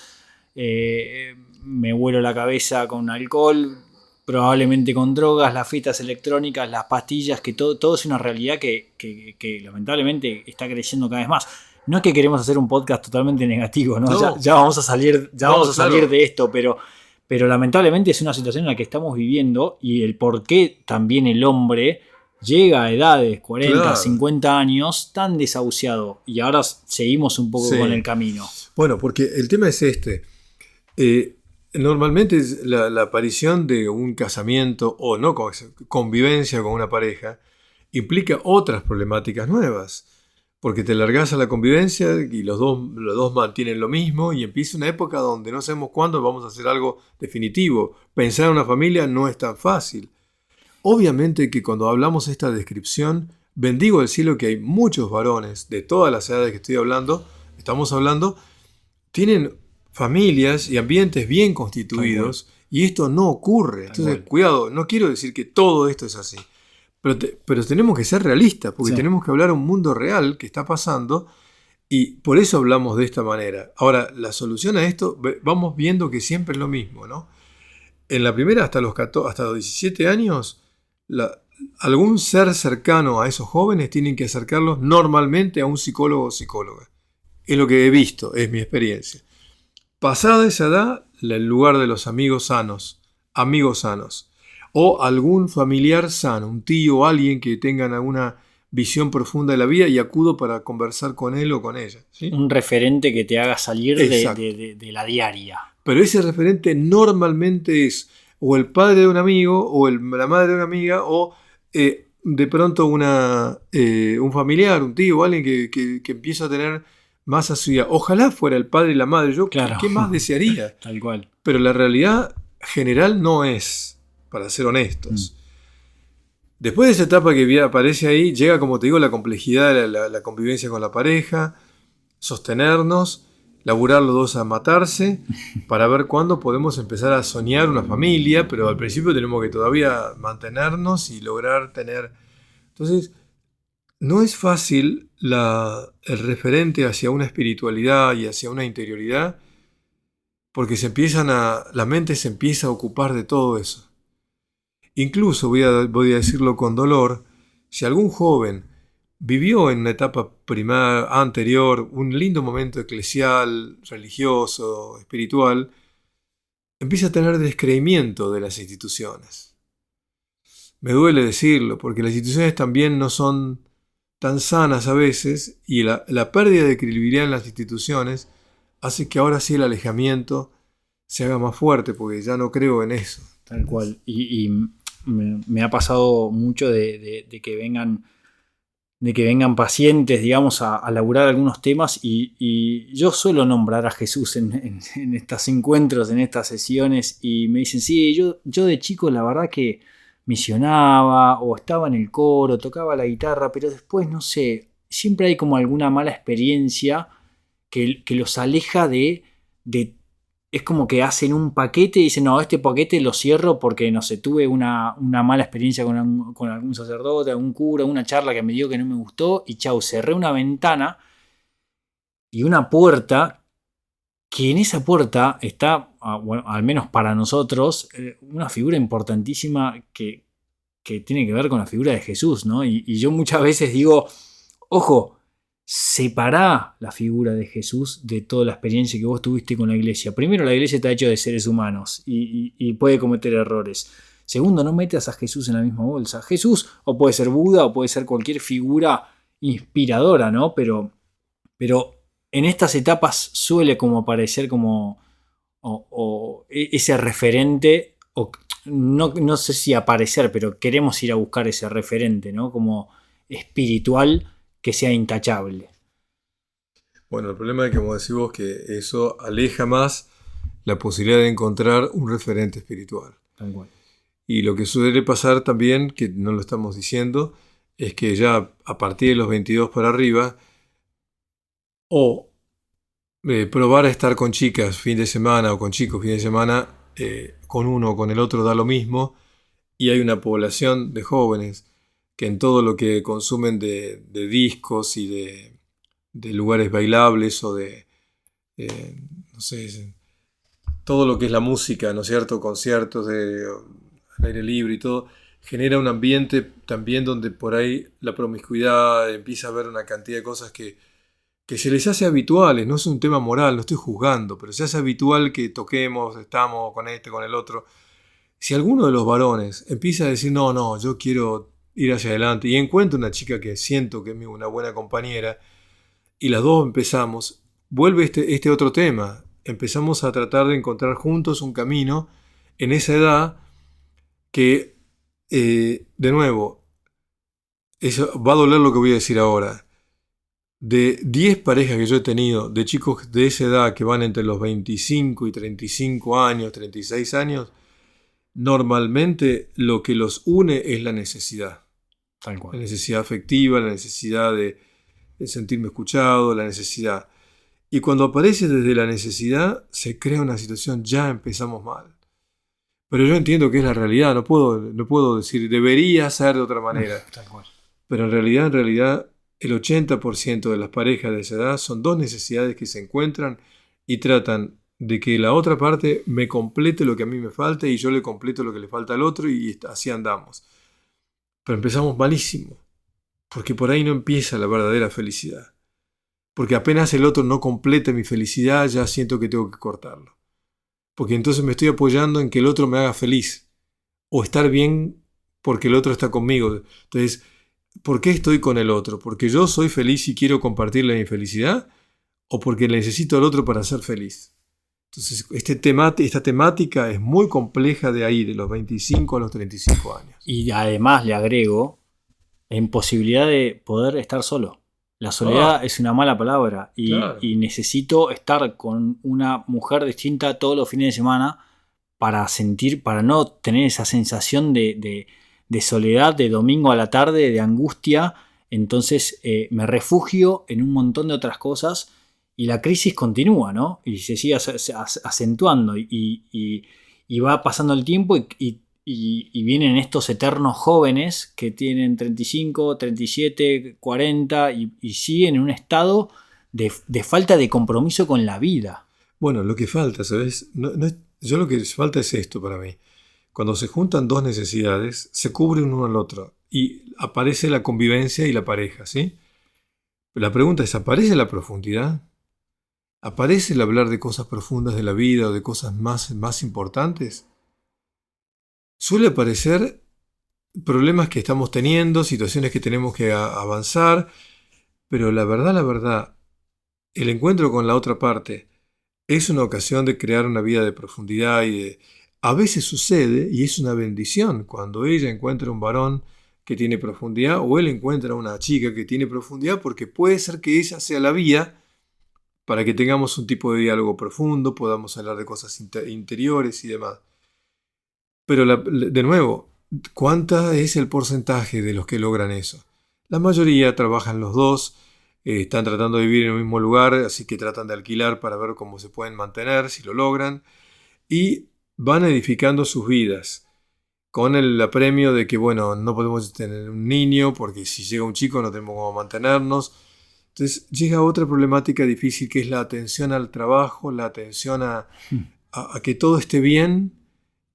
me vuelo la cabeza con alcohol, probablemente con drogas, las fiestas electrónicas, las pastillas, que todo es una realidad que lamentablemente está creciendo cada vez más. no es que queremos hacer un podcast totalmente negativo, ¿no? No. Ya vamos a salir, No, vamos a salir claro. de esto, pero lamentablemente es una situación en la que estamos viviendo y el por qué también el hombre llega a edades 40, Claro. 50 años tan desahuciado y ahora seguimos un poco Sí. con el camino. Bueno, porque el tema es este. Normalmente es la aparición de un casamiento o no convivencia con una pareja implica otras problemáticas nuevas. Porque te largas a la convivencia y los dos mantienen lo mismo y empieza una época donde no sabemos cuándo vamos a hacer algo definitivo. Pensar en una familia no es tan fácil. Obviamente que cuando hablamos esta descripción, bendigo el cielo que hay muchos varones de todas las edades que estamos hablando, tienen familias y ambientes bien constituidos y esto no ocurre. Entonces, cuidado, no quiero decir que todo esto es así. Pero tenemos que ser realistas, porque tenemos que hablar a un mundo real que está pasando y por eso hablamos de esta manera. Ahora, la solución a esto, vamos viendo que siempre es lo mismo, ¿no? En la primera, hasta los 17 años, algún ser cercano a esos jóvenes tienen que acercarlos normalmente a un psicólogo o psicóloga. Es lo que he visto, es mi experiencia. Pasada esa edad, el lugar de los amigos sanos. O algún familiar sano, un tío o alguien que tengan alguna visión profunda de la vida y acudo para conversar con él o con ella. ¿Sí? Un referente que te haga salir de la diaria. Pero ese referente normalmente es o el padre de un amigo o la madre de una amiga o de pronto un familiar, un tío o alguien que empieza a tener más asiduidad. Ojalá fuera el padre y la madre. Yo, claro. ¿qué más desearía? Tal cual. Pero la realidad general no es. Para ser honestos. Después de esa etapa que aparece ahí, llega, como te digo, la complejidad de la convivencia con la pareja, sostenernos, laburar los dos a matarse, para ver cuándo podemos empezar a soñar una familia, pero al principio tenemos que todavía mantenernos y lograr tener... Entonces, no es fácil el referente hacia una espiritualidad y hacia una interioridad, porque la mente se empieza a ocupar de todo eso. Incluso, voy a decirlo con dolor, si algún joven vivió en una etapa anterior un lindo momento eclesial, religioso, espiritual, empieza a tener descreimiento de las instituciones. Me duele decirlo, porque las instituciones también no son tan sanas a veces, y la pérdida de credibilidad en las instituciones hace que ahora sí el alejamiento se haga más fuerte, porque ya no creo en eso. Tal cual. Y me ha pasado mucho de que vengan pacientes, digamos, a laburar algunos temas y yo suelo nombrar a Jesús en estos encuentros, en estas sesiones y me dicen, sí, yo de chico la verdad que misionaba o estaba en el coro, tocaba la guitarra, pero después, no sé, siempre hay como alguna mala experiencia que los aleja de es como que hacen un paquete y dicen, no, este paquete lo cierro porque, no sé, tuve una mala experiencia con algún sacerdote, algún cura, una charla que me dio que no me gustó y chau, cerré una ventana y una puerta que en esa puerta está, bueno, al menos para nosotros, una figura importantísima que tiene que ver con la figura de Jesús, ¿no? Y yo muchas veces digo, ojo, separá la figura de Jesús de toda la experiencia que vos tuviste con la iglesia. Primero, la iglesia está hecha de seres humanos y puede cometer errores. Segundo, no metas a Jesús en la misma bolsa. Jesús, o puede ser Buda, o puede ser cualquier figura inspiradora, ¿no? Pero en estas etapas suele como aparecer como ese referente, o no sé si aparecer, pero queremos ir a buscar ese referente, ¿no? Como espiritual, que sea intachable. Bueno, el problema es que, como decís vos, que eso aleja más la posibilidad de encontrar un referente espiritual. Tal cual. Y lo que suele pasar también, que no lo estamos diciendo, es que ya a partir de los 22 para arriba, o probar a estar con chicas fin de semana o con chicos fin de semana, con uno o con el otro da lo mismo, y hay una población de jóvenes que en todo lo que consumen de discos y de lugares bailables o no sé, todo lo que es la música, ¿no es cierto? Conciertos al aire libre y todo, genera un ambiente también donde por ahí la promiscuidad, empieza a haber una cantidad de cosas que que se les hace habituales, no es un tema moral, no estoy juzgando, pero se hace habitual que toquemos, estamos con este, con el otro. Si alguno de los varones empieza a decir, no, yo quiero ir hacia adelante, y encuentro una chica que siento que es una buena compañera, y las dos empezamos, vuelve este otro tema. Empezamos a tratar de encontrar juntos un camino en esa edad que, de nuevo, eso va a doler lo que voy a decir ahora. De 10 parejas que yo he tenido, de chicos de esa edad que van entre los 25 y 35 años, 36 años, normalmente lo que los une es la necesidad. Tal cual. La necesidad afectiva, la necesidad de sentirme escuchado, la necesidad. Y cuando aparece desde la necesidad, se crea una situación, ya empezamos mal. Pero yo entiendo que es la realidad, no puedo decir, debería ser de otra manera. Tal cual. Pero en realidad, el 80% de las parejas de esa edad son dos necesidades que se encuentran y tratan de que la otra parte me complete lo que a mí me falta y yo le completo lo que le falta al otro y así andamos. Pero empezamos malísimo, porque por ahí no empieza la verdadera felicidad. Porque apenas el otro no complete mi felicidad, ya siento que tengo que cortarlo. Porque entonces me estoy apoyando en que el otro me haga feliz. O estar bien porque el otro está conmigo. Entonces, ¿por qué estoy con el otro? ¿Porque yo soy feliz y quiero compartirle mi felicidad? ¿O porque necesito al otro para ser feliz? Entonces, esta temática es muy compleja de ahí, de los 25 a los 35 años. Y además le agrego la imposibilidad de poder estar solo. La soledad es una mala palabra Claro. y necesito estar con una mujer distinta todos los fines de semana para no tener esa sensación de soledad de domingo a la tarde, de angustia. Entonces me refugio en un montón de otras cosas y la crisis continúa, ¿no? Y se sigue acentuando y va pasando el tiempo y vienen estos eternos jóvenes que tienen 35, 37, 40 y siguen en un estado de falta de compromiso con la vida. Bueno, lo que falta, ¿sabes? Yo lo que falta es esto para mí. Cuando se juntan dos necesidades, se cubren uno al otro y aparece la convivencia y la pareja, ¿sí? La pregunta es, ¿aparece la profundidad? ¿Aparece el hablar de cosas profundas de la vida o de cosas más importantes? Suele aparecer problemas que estamos teniendo, situaciones que tenemos que avanzar, pero la verdad, el encuentro con la otra parte es una ocasión de crear una vida de profundidad a veces sucede, y es una bendición, cuando ella encuentra un varón que tiene profundidad o él encuentra una chica que tiene profundidad, porque puede ser que ella sea la vía para que tengamos un tipo de diálogo profundo, podamos hablar de cosas interiores y demás. Pero de nuevo, ¿cuánta es el porcentaje de los que logran eso? La mayoría trabajan los dos, están tratando de vivir en el mismo lugar, así que tratan de alquilar para ver cómo se pueden mantener, si lo logran, y van edificando sus vidas con el apremio de que, bueno, no podemos tener un niño porque si llega un chico no tenemos cómo mantenernos. Entonces llega otra problemática difícil que es la atención al trabajo, la atención a que todo esté bien.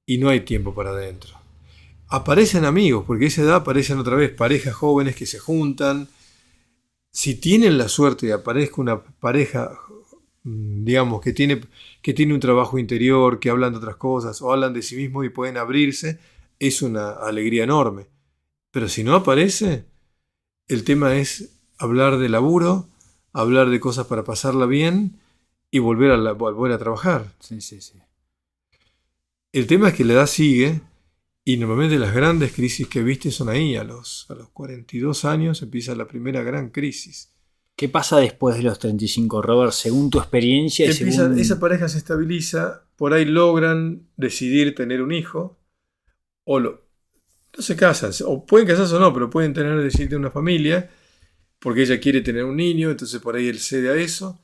Y no hay tiempo para adentro. Aparecen amigos, porque a esa edad aparecen otra vez parejas jóvenes que se juntan. Si tienen la suerte de aparezca una pareja, digamos, que tiene un trabajo interior, que hablan de otras cosas o hablan de sí mismos y pueden abrirse, es una alegría enorme. Pero si no aparece, el tema es hablar de laburo, hablar de cosas para pasarla bien y volver a trabajar. Sí. El tema es que la edad sigue y normalmente las grandes crisis que viste son ahí, a los 42 años empieza la primera gran crisis. ¿Qué pasa después de los 35, Robert, según tu experiencia? Esa pareja se estabiliza, por ahí logran decidir tener un hijo, no se casan, o pueden casarse o no, pero pueden decidir una familia, porque ella quiere tener un niño, entonces por ahí él cede a eso.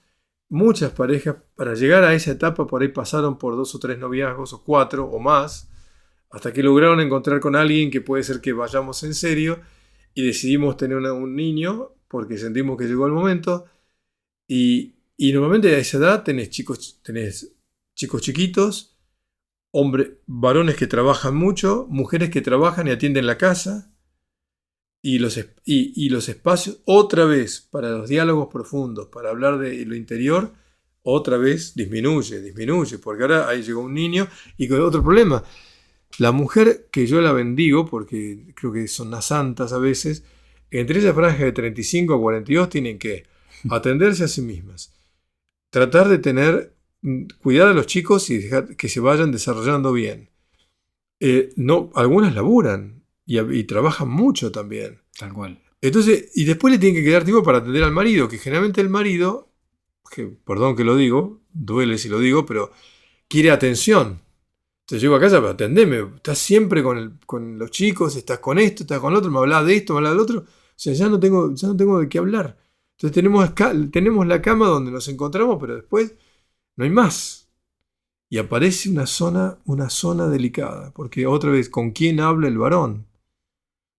Muchas parejas, para llegar a esa etapa, por ahí pasaron por 2 o 3 noviazgos, o 4 o más, hasta que lograron encontrar con alguien que puede ser que vayamos en serio y decidimos tener un niño porque sentimos que llegó el momento. Y normalmente a esa edad tenés chicos chiquitos, varones que trabajan mucho, mujeres que trabajan y atienden la casa. y los espacios otra vez para los diálogos profundos, para hablar de lo interior, otra vez disminuye, porque ahora ahí llegó un niño y con otro problema. La mujer, que yo la bendigo, porque creo que son unas santas a veces, entre esa franja de 35 a 42 tienen que atenderse a sí mismas, tratar de cuidar a los chicos y dejar que se vayan desarrollando bien. No, algunas laburan y trabajan mucho también. Tal cual. Entonces, y después le tienen que quedar tiempo para atender al marido, que generalmente el marido, que, perdón que lo digo, duele si lo digo, pero quiere atención. Entonces llego a casa, pero atendeme, estás siempre con los chicos, estás con esto, estás con lo otro, me hablas de esto, me hablas del otro. O sea, ya no tengo de qué hablar. Entonces tenemos la cama donde nos encontramos, pero después no hay más. Y aparece una zona delicada, porque otra vez, ¿con quién habla el varón?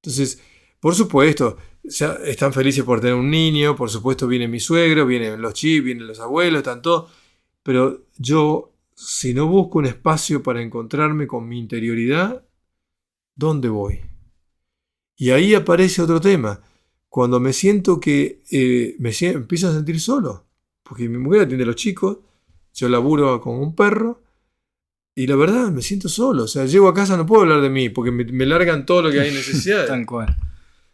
Entonces, por supuesto, ya están felices por tener un niño, por supuesto viene mi suegro, vienen los chicos, vienen los abuelos, están todos, pero yo, si no busco un espacio para encontrarme con mi interioridad, ¿dónde voy? Y ahí aparece otro tema. Cuando me siento que empiezo a sentir solo, porque mi mujer atiende a los chicos, yo laburo con un perro, y la verdad me siento solo. O sea, llego a casa, no puedo hablar de mí, porque me largan todo lo que hay necesidad. Tal cual.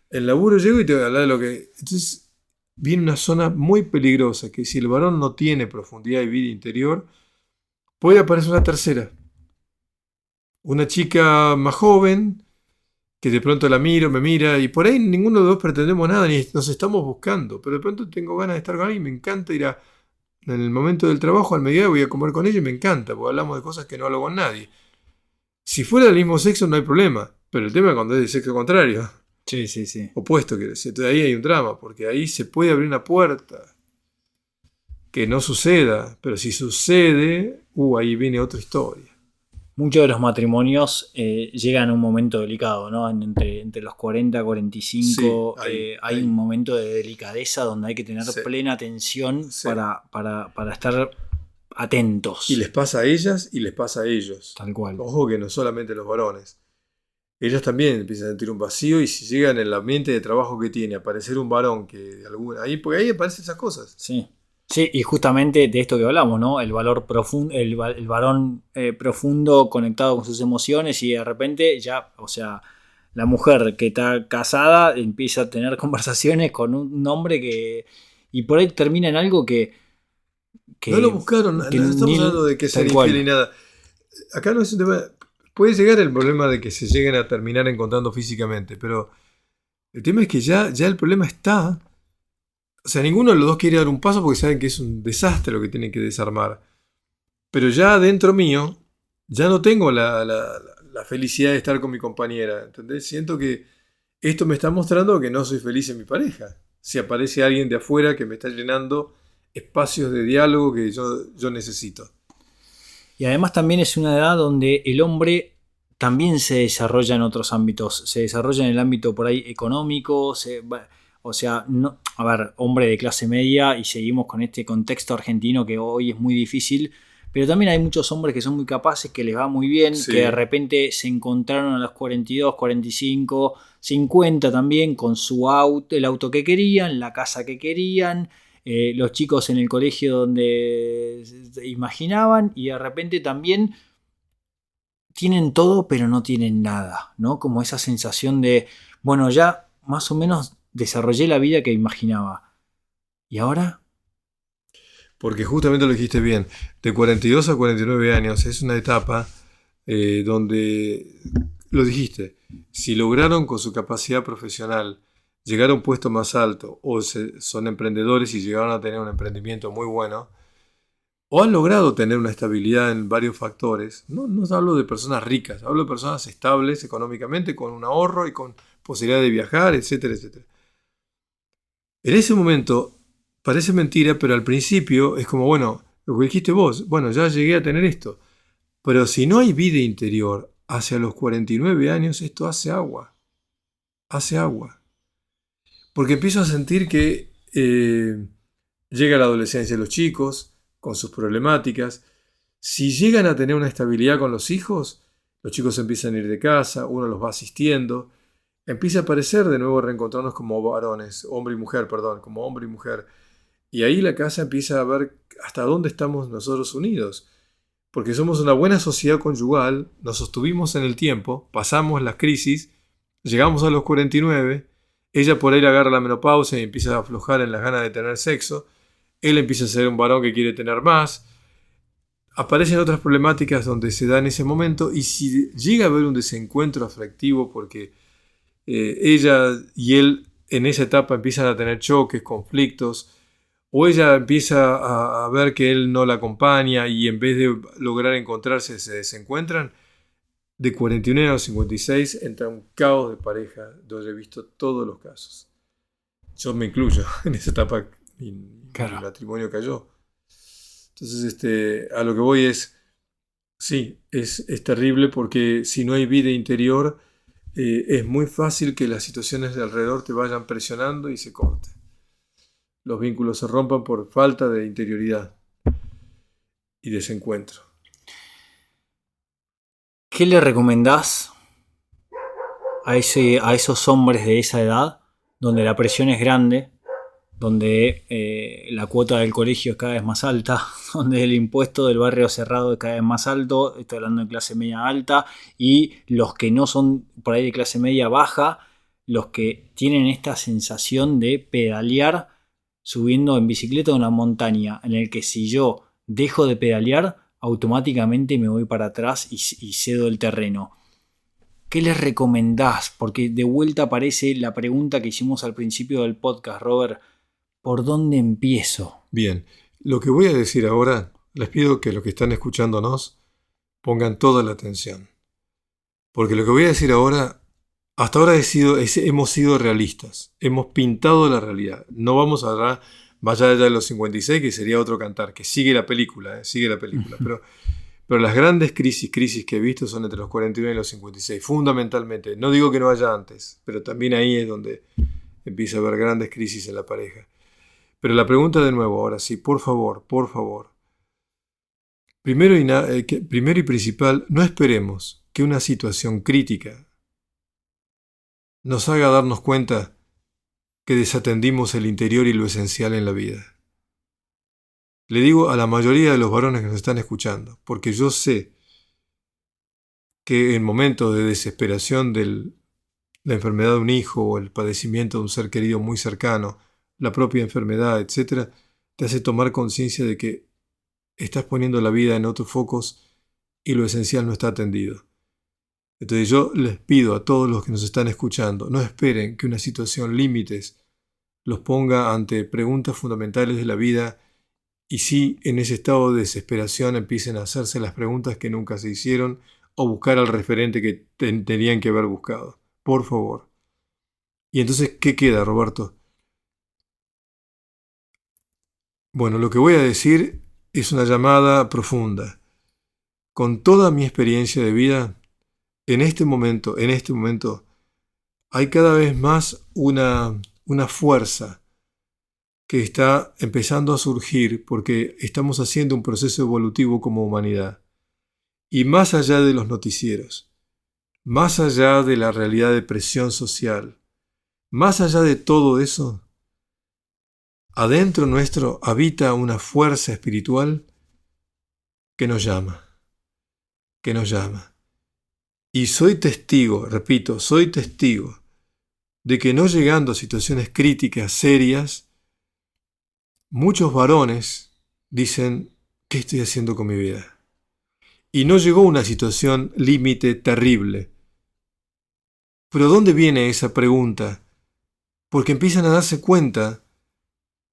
El laburo llego y te voy a hablar de lo que... Entonces viene una zona muy peligrosa, que si el varón no tiene profundidad y vida interior, puede aparecer una tercera. Una chica más joven, que de pronto la miro, me mira, y por ahí ninguno de los dos pretendemos nada, ni nos estamos buscando, pero de pronto tengo ganas de estar con alguien, me encanta ir en el momento del trabajo, al mediodía voy a comer con ella y me encanta, porque hablamos de cosas que no hablo con nadie. Si fuera del mismo sexo no hay problema, pero el tema es cuando es del sexo contrario. Sí, sí, sí. Opuesto, quiero decir. Entonces ahí hay un drama, porque ahí se puede abrir una puerta. Que no suceda, pero si sucede, ahí viene otra historia. Muchos de los matrimonios llegan a un momento delicado, ¿no? Entre los 40 y 45 hay un momento de delicadeza donde hay que tener plena atención para estar atentos. Y les pasa a ellas y les pasa a ellos. Tal cual. Ojo que no solamente los varones. Ellos también empiezan a sentir un vacío y si llegan en el ambiente de trabajo que tiene a aparecer un varón porque ahí aparecen esas cosas. Sí. Sí, y justamente de esto que hablamos, ¿no? El valor profundo, el varón profundo conectado con sus emociones y de repente ya, o sea, la mujer que está casada empieza a tener conversaciones con un hombre y por ahí termina en algo que no lo buscaron, no estamos hablando de que ser infiel y nada. Acá no es un tema. Puede llegar el problema de que se lleguen a terminar encontrando físicamente, pero el tema es que ya el problema está. O sea, ninguno de los dos quiere dar un paso porque saben que es un desastre lo que tienen que desarmar. Pero ya dentro mío, ya no tengo la felicidad de estar con mi compañera. ¿Entendés? Siento que esto me está mostrando que no soy feliz en mi pareja. Si aparece alguien de afuera que me está llenando espacios de diálogo que yo necesito. Y además también es una edad donde el hombre también se desarrolla en otros ámbitos. Se desarrolla en el ámbito por ahí económico, o sea, no, a ver, hombre de clase media y seguimos con este contexto argentino que hoy es muy difícil, pero también hay muchos hombres que son muy capaces, que les va muy bien, que de repente se encontraron a los 42, 45, 50 también con el auto que querían, la casa que querían, los chicos en el colegio donde se imaginaban y de repente también tienen todo pero no tienen nada, ¿no? Como esa sensación de, bueno, ya más o menos desarrollé la vida que imaginaba. ¿Y ahora? Porque justamente lo dijiste bien. De 42 a 49 años es una etapa donde, lo dijiste, si lograron con su capacidad profesional llegar a un puesto más alto o son emprendedores y llegaron a tener un emprendimiento muy bueno, o han logrado tener una estabilidad en varios factores, no hablo de personas ricas, hablo de personas estables económicamente, con un ahorro y con posibilidad de viajar, etcétera, etcétera. En ese momento parece mentira, pero al principio es como, bueno, lo que dijiste vos, bueno, ya llegué a tener esto. Pero si no hay vida interior hacia los 49 años, esto hace agua. Hace agua. Porque empiezo a sentir que llega la adolescencia de los chicos, con sus problemáticas. Si llegan a tener una estabilidad con los hijos, los chicos empiezan a ir de casa, uno los va asistiendo. empieza a aparecer de nuevo, a reencontrarnos como varones, hombre y mujer, perdón, como hombre y mujer. Y ahí la casa empieza a ver hasta dónde estamos nosotros unidos. Porque somos una buena sociedad conyugal, nos sostuvimos en el tiempo, pasamos las crisis, llegamos a los 49, ella por ahí le agarra la menopausia y empieza a aflojar en las ganas de tener sexo, él empieza a ser un varón que quiere tener más, aparecen otras problemáticas donde se da en ese momento, y si llega a haber un desencuentro afectivo porque ella y él en esa etapa empiezan a tener choques, conflictos, o ella empieza a ver que él no la acompaña y en vez de lograr encontrarse se desencuentran, de 49 a 56 entra un caos de pareja donde he visto todos los casos. Yo me incluyo en esa etapa, mi matrimonio cayó. Entonces, a lo que voy es, sí, es terrible porque si no hay vida interior, es muy fácil que las situaciones de alrededor te vayan presionando y se corten. Los vínculos se rompan por falta de interioridad y desencuentro. ¿Qué le recomendás a esos hombres de esa edad, donde la presión es grande, donde la cuota del colegio es cada vez más alta, donde el impuesto del barrio cerrado es cada vez más alto, estoy hablando de clase media alta, y los que no son por ahí de clase media baja, los que tienen esta sensación de pedalear subiendo en bicicleta a una montaña, en el que si yo dejo de pedalear, automáticamente me voy para atrás y cedo el terreno? ¿Qué les recomendás? Porque de vuelta aparece la pregunta que hicimos al principio del podcast, Robert. ¿Por dónde empiezo? Bien, lo que voy a decir ahora, les pido que los que están escuchándonos pongan toda la atención. Porque lo que voy a decir ahora, hasta ahora hemos sido realistas, hemos pintado la realidad. No vamos a hablar más allá de los 56, que sería otro cantar, que sigue la película. Pero las grandes crisis que he visto son entre los 49 y los 56, fundamentalmente. No digo que no haya antes, pero también ahí es donde empieza a haber grandes crisis en la pareja. Pero la pregunta de nuevo, ahora sí, por favor. Primero y principal, no esperemos que una situación crítica nos haga darnos cuenta que desatendimos el interior y lo esencial en la vida. Le digo a la mayoría de los varones que nos están escuchando, porque yo sé que en momentos de desesperación de la enfermedad de un hijo o el padecimiento de un ser querido muy cercano, la propia enfermedad, etc., te hace tomar conciencia de que estás poniendo la vida en otros focos y lo esencial no está atendido. Entonces yo les pido a todos los que nos están escuchando, no esperen que una situación límites los ponga ante preguntas fundamentales de la vida y si en ese estado de desesperación empiecen a hacerse las preguntas que nunca se hicieron o buscar al referente que tenían que haber buscado. Por favor. Y entonces, ¿qué queda, Roberto? Bueno, lo que voy a decir es una llamada profunda. Con toda mi experiencia de vida, en este momento, hay cada vez más una fuerza que está empezando a surgir porque estamos haciendo un proceso evolutivo como humanidad. Y más allá de los noticieros, más allá de la realidad de presión social, más allá de todo eso, adentro nuestro habita una fuerza espiritual que nos llama. Y soy testigo, repito, de que no llegando a situaciones críticas, serias, muchos varones dicen, ¿qué estoy haciendo con mi vida? Y no llegó a una situación límite terrible. Pero ¿dónde viene esa pregunta? Porque empiezan a darse cuenta,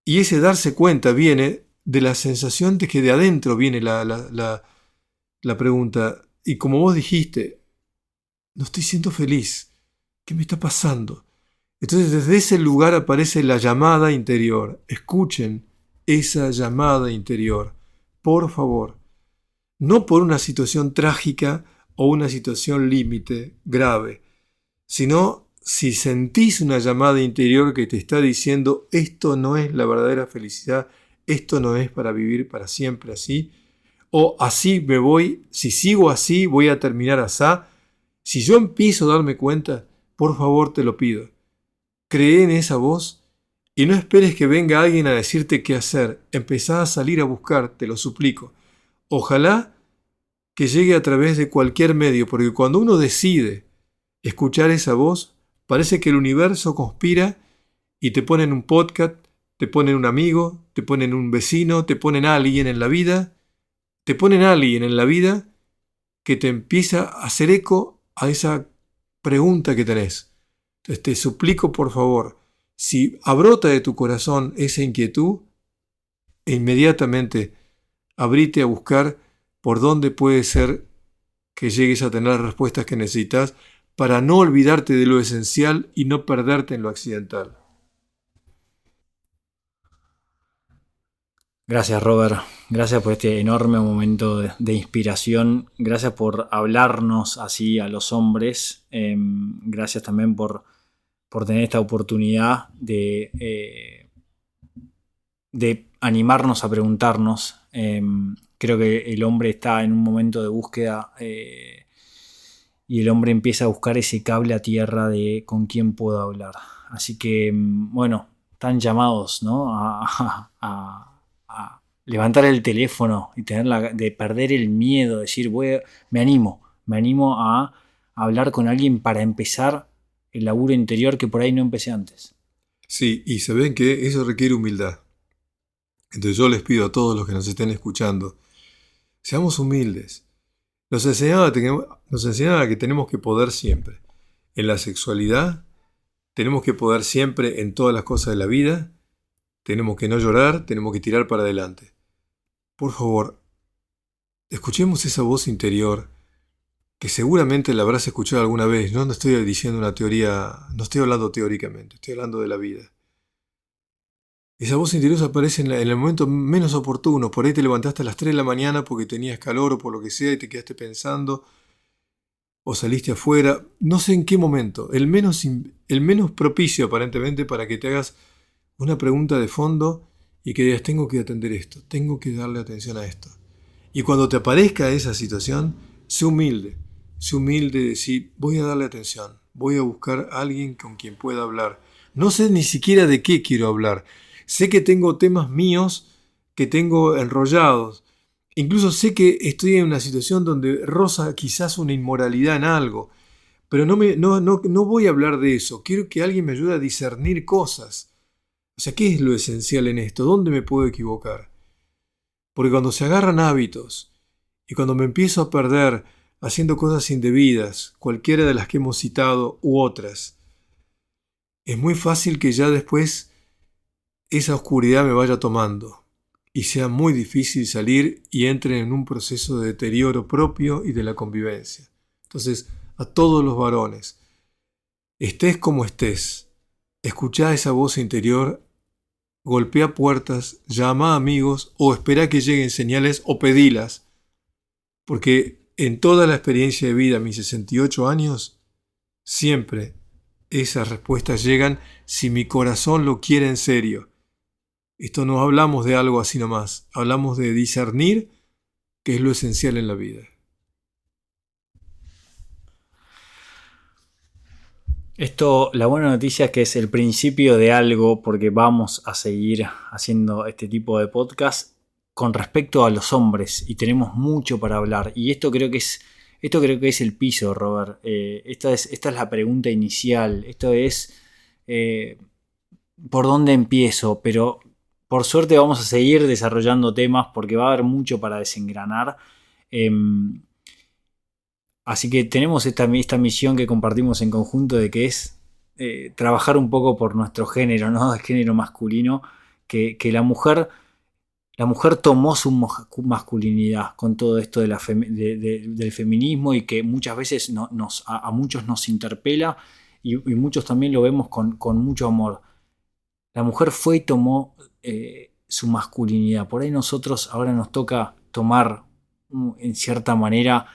y ese darse cuenta viene de la sensación de que de adentro viene la pregunta. Y como vos dijiste, no estoy siendo feliz. ¿Qué me está pasando? Entonces desde ese lugar aparece la llamada interior. Escuchen esa llamada interior. Por favor. No por una situación trágica o una situación límite, grave, sino si sentís una llamada interior que te está diciendo esto no es la verdadera felicidad, esto no es para vivir para siempre así, o así me voy, si sigo así voy a terminar así. Si yo empiezo a darme cuenta, por favor te lo pido. Cree en esa voz y no esperes que venga alguien a decirte qué hacer. Empezá a salir a buscar, te lo suplico. Ojalá que llegue a través de cualquier medio, porque cuando uno decide escuchar esa voz, parece que el universo conspira y te ponen un podcast, te ponen un amigo, te ponen un vecino, te ponen a alguien en la vida, que te empieza a hacer eco a esa pregunta que tenés. Entonces te suplico, por favor, si abrota de tu corazón esa inquietud, inmediatamente abrite a buscar por dónde puede ser que llegues a tener las respuestas que necesitas para no olvidarte de lo esencial y no perderte en lo accidental. Gracias, Robert. Gracias por este enorme momento de inspiración. Gracias por hablarnos así a los hombres. Gracias también por tener esta oportunidad de animarnos a preguntarnos. Creo que el hombre está en un momento de búsqueda y el hombre empieza a buscar ese cable a tierra de con quién puedo hablar. Así que, bueno, están llamados, ¿no? a levantar el teléfono y de perder el miedo, decir, me animo a hablar con alguien para empezar el laburo interior que por ahí no empecé antes. Sí, y saben que eso requiere humildad. Entonces yo les pido a todos los que nos estén escuchando, seamos humildes. Nos enseñaba que tenemos que poder siempre. En la sexualidad, tenemos que poder siempre en todas las cosas de la vida. Tenemos que no llorar, tenemos que tirar para adelante. Por favor, escuchemos esa voz interior que seguramente la habrás escuchado alguna vez. No estoy diciendo una teoría, no estoy hablando teóricamente, estoy hablando de la vida. Esa voz interior aparece en el momento menos oportuno. Por ahí te levantaste a las 3 de la mañana porque tenías calor o por lo que sea y te quedaste pensando. O saliste afuera. No sé en qué momento. El menos propicio aparentemente para que te hagas una pregunta de fondo y que digas, tengo que atender esto, tengo que darle atención a esto. Y cuando te aparezca esa situación, sé humilde de decir, voy a darle atención, voy a buscar a alguien con quien pueda hablar. No sé ni siquiera de qué quiero hablar. Sé que tengo temas míos que tengo enrollados. Incluso sé que estoy en una situación donde roza quizás una inmoralidad en algo. Pero no voy a hablar de eso. Quiero que alguien me ayude a discernir cosas. O sea, ¿qué es lo esencial en esto? ¿Dónde me puedo equivocar? Porque cuando se agarran hábitos y cuando me empiezo a perder haciendo cosas indebidas, cualquiera de las que hemos citado u otras, es muy fácil que ya después esa oscuridad me vaya tomando y sea muy difícil salir y entre en un proceso de deterioro propio y de la convivencia. Entonces, a todos los varones, estés como estés, escuchá esa voz interior, golpea puertas, llama a amigos o espera que lleguen señales o pedilas. Porque en toda la experiencia de vida, mis 68 años, siempre esas respuestas llegan si mi corazón lo quiere en serio. Esto no hablamos de algo así nomás, hablamos de discernir, que es lo esencial en la vida. Esto, la buena noticia es que es el principio de algo, porque vamos a seguir haciendo este tipo de podcast con respecto a los hombres y tenemos mucho para hablar. Y esto creo que es el piso, Robert. Esta es la pregunta inicial. Esto es por dónde empiezo, pero por suerte vamos a seguir desarrollando temas porque va a haber mucho para desengranar. Así que tenemos esta misión que compartimos en conjunto de que es trabajar un poco por nuestro género, ¿no? El género masculino, que la mujer tomó su masculinidad con todo esto del feminismo y que muchas veces a muchos nos interpela y muchos también lo vemos con mucho amor. La mujer fue y tomó su masculinidad. Por ahí nosotros ahora nos toca tomar en cierta manera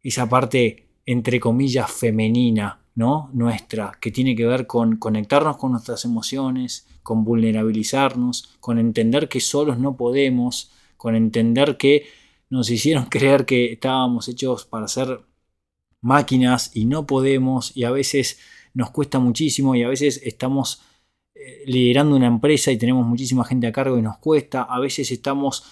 esa parte, entre comillas, femenina, ¿no? Nuestra, que tiene que ver con conectarnos con nuestras emociones, con vulnerabilizarnos, con entender que solos no podemos, con entender que nos hicieron creer que estábamos hechos para ser máquinas y no podemos, y a veces nos cuesta muchísimo y a veces estamos liderando una empresa y tenemos muchísima gente a cargo y nos cuesta. A veces estamos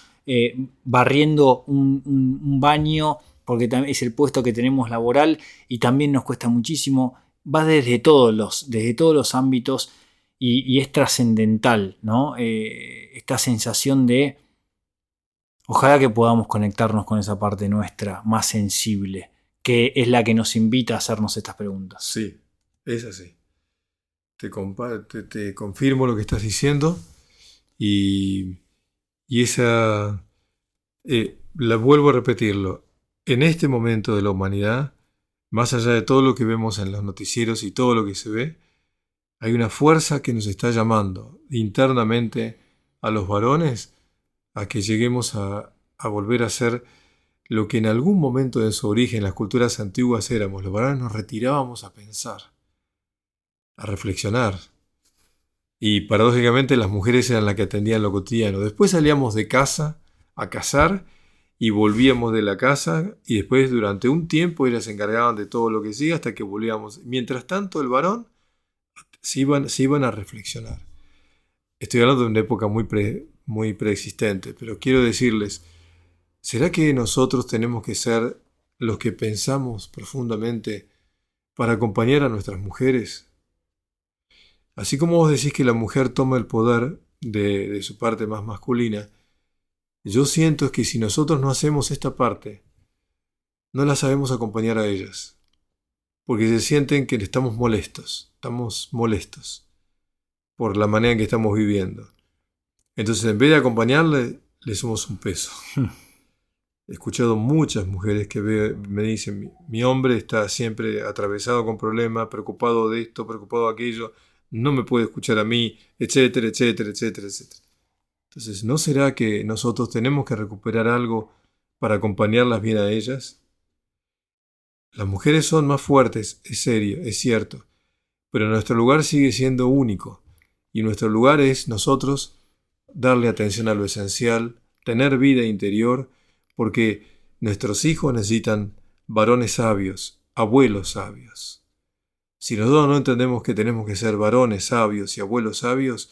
barriendo un baño porque es el puesto que tenemos laboral y también nos cuesta muchísimo. Va desde todos los ámbitos y es trascendental, ¿no? Esta sensación de ojalá que podamos conectarnos con esa parte nuestra más sensible, que es la que nos invita a hacernos estas preguntas. Sí, es así. Te confirmo lo que estás diciendo y esa, la vuelvo a repetirlo, en este momento de la humanidad, más allá de todo lo que vemos en los noticieros y todo lo que se ve, hay una fuerza que nos está llamando internamente a los varones a que lleguemos a volver a ser lo que en algún momento de su origen las culturas antiguas éramos. Los varones nos retirábamos a pensar, a reflexionar. Y paradójicamente las mujeres eran las que atendían lo cotidiano. Después salíamos de casa a cazar y volvíamos de la casa y después durante un tiempo ellas se encargaban de todo lo que sigue hasta que volvíamos. Mientras tanto el varón se iban a reflexionar. Estoy hablando de una época muy preexistente, pero quiero decirles, ¿será que nosotros tenemos que ser los que pensamos profundamente para acompañar a nuestras mujeres? Así como vos decís que la mujer toma el poder de su parte más masculina, yo siento que si nosotros no hacemos esta parte, no las sabemos acompañar a ellas, porque se sienten que estamos molestos por la manera en que estamos viviendo. Entonces, en vez de acompañarle, le somos un peso. He escuchado muchas mujeres que me dicen, mi hombre está siempre atravesado con problemas, preocupado de esto, preocupado de aquello, no me puede escuchar a mí, etcétera, etcétera, etcétera, etcétera. Entonces, ¿no será que nosotros tenemos que recuperar algo para acompañarlas bien a ellas? Las mujeres son más fuertes, es serio, es cierto, pero nuestro lugar sigue siendo único, y nuestro lugar es nosotros darle atención a lo esencial, tener vida interior, porque nuestros hijos necesitan varones sabios, abuelos sabios. Si nosotros no entendemos que tenemos que ser varones sabios y abuelos sabios,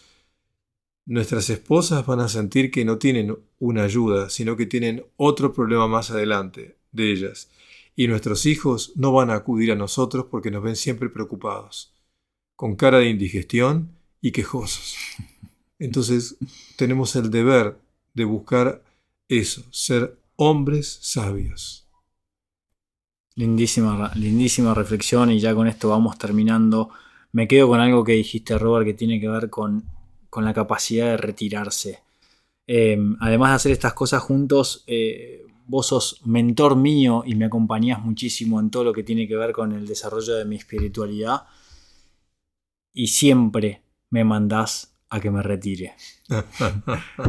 nuestras esposas van a sentir que no tienen una ayuda, sino que tienen otro problema más adelante de ellas. Y nuestros hijos no van a acudir a nosotros porque nos ven siempre preocupados, con cara de indigestión y quejosos. Entonces tenemos el deber de buscar eso, ser hombres sabios. Lindísima reflexión y ya con esto vamos terminando. Me quedo con algo que dijiste, Robert, que tiene que ver con la capacidad de retirarse. Además de hacer estas cosas juntos, vos sos mentor mío y me acompañás muchísimo en todo lo que tiene que ver con el desarrollo de mi espiritualidad y siempre me mandás a que me retire.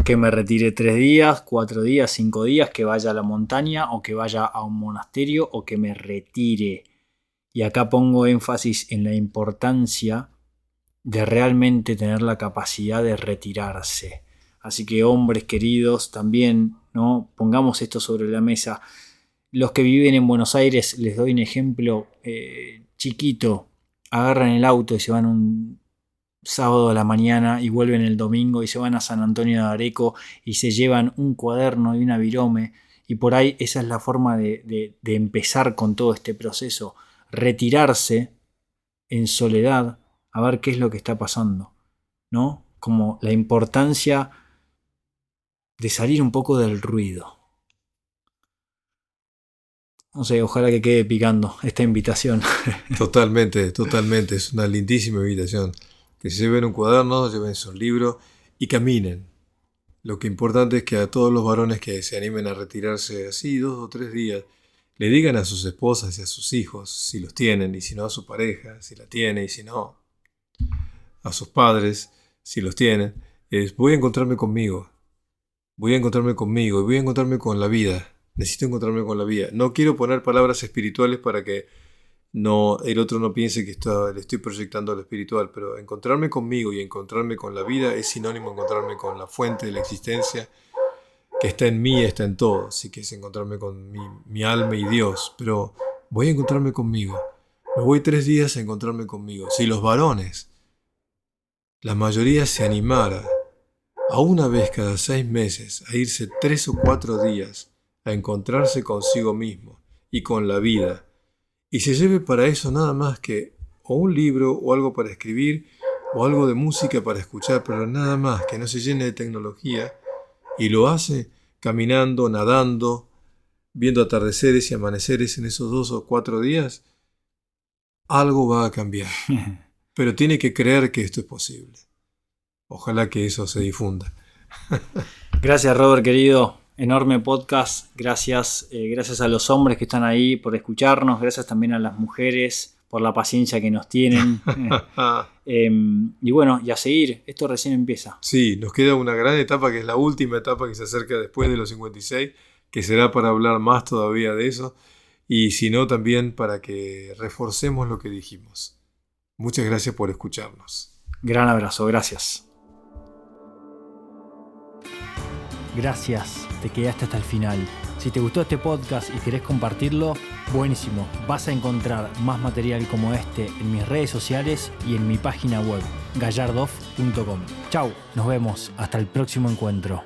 Que me retire 3 días, 4 días, 5 días, que vaya a la montaña o que vaya a un monasterio o que me retire. Y acá pongo énfasis en la importancia de realmente tener la capacidad de retirarse. Así que hombres queridos, también, ¿no? Pongamos esto sobre la mesa. Los que viven en Buenos Aires, les doy un ejemplo chiquito. Agarran el auto y se van un sábado a la mañana y vuelven el domingo y se van a San Antonio de Areco y se llevan un cuaderno y una virome y por ahí esa es la forma de empezar con todo este proceso, retirarse en soledad a ver qué es lo que está pasando, ¿no? Como la importancia de salir un poco del ruido. No sé, ojalá que quede picando esta invitación. Totalmente, es una lindísima invitación. Que se lleven un cuaderno, llévense un libro y caminen. Lo que importante es que a todos los varones que se animen a retirarse así 2 o 3 días, le digan a sus esposas y a sus hijos, si los tienen, y si no a su pareja, si la tiene, y si no, a sus padres, si los tienen, voy a encontrarme conmigo, y voy a encontrarme con la vida. Necesito encontrarme con la vida. No quiero poner palabras espirituales para que el otro no piense que le estoy proyectando lo espiritual, pero encontrarme conmigo y encontrarme con la vida es sinónimo de encontrarme con la fuente de la existencia que está en mí y está en todo. Así que es encontrarme con mi alma y Dios, pero voy a encontrarme conmigo. Me voy 3 días a encontrarme conmigo. Si los varones, la mayoría se animara a una vez cada 6 meses a irse 3 o 4 días a encontrarse consigo mismo y con la vida, y se lleve para eso nada más que o un libro o algo para escribir o algo de música para escuchar, pero nada más, que no se llene de tecnología, y lo hace caminando, nadando, viendo atardeceres y amaneceres en esos 2 o 4 días, algo va a cambiar. Pero tiene que creer que esto es posible. Ojalá que eso se difunda. Gracias, Robert, querido. Enorme podcast. Gracias a los hombres que están ahí por escucharnos. Gracias también a las mujeres por la paciencia que nos tienen. Y bueno, y a seguir. Esto recién empieza. Sí, nos queda una gran etapa que es la última etapa que se acerca después de los 56, que será para hablar más todavía de eso, y si no también para que reforcemos lo que dijimos. Muchas gracias por escucharnos. Gran abrazo, gracias. Gracias, te quedaste hasta el final. Si te gustó este podcast y querés compartirlo, buenísimo. Vas a encontrar más material como este en mis redes sociales y en mi página web, gallardoff.com. Chau, nos vemos, hasta el próximo encuentro.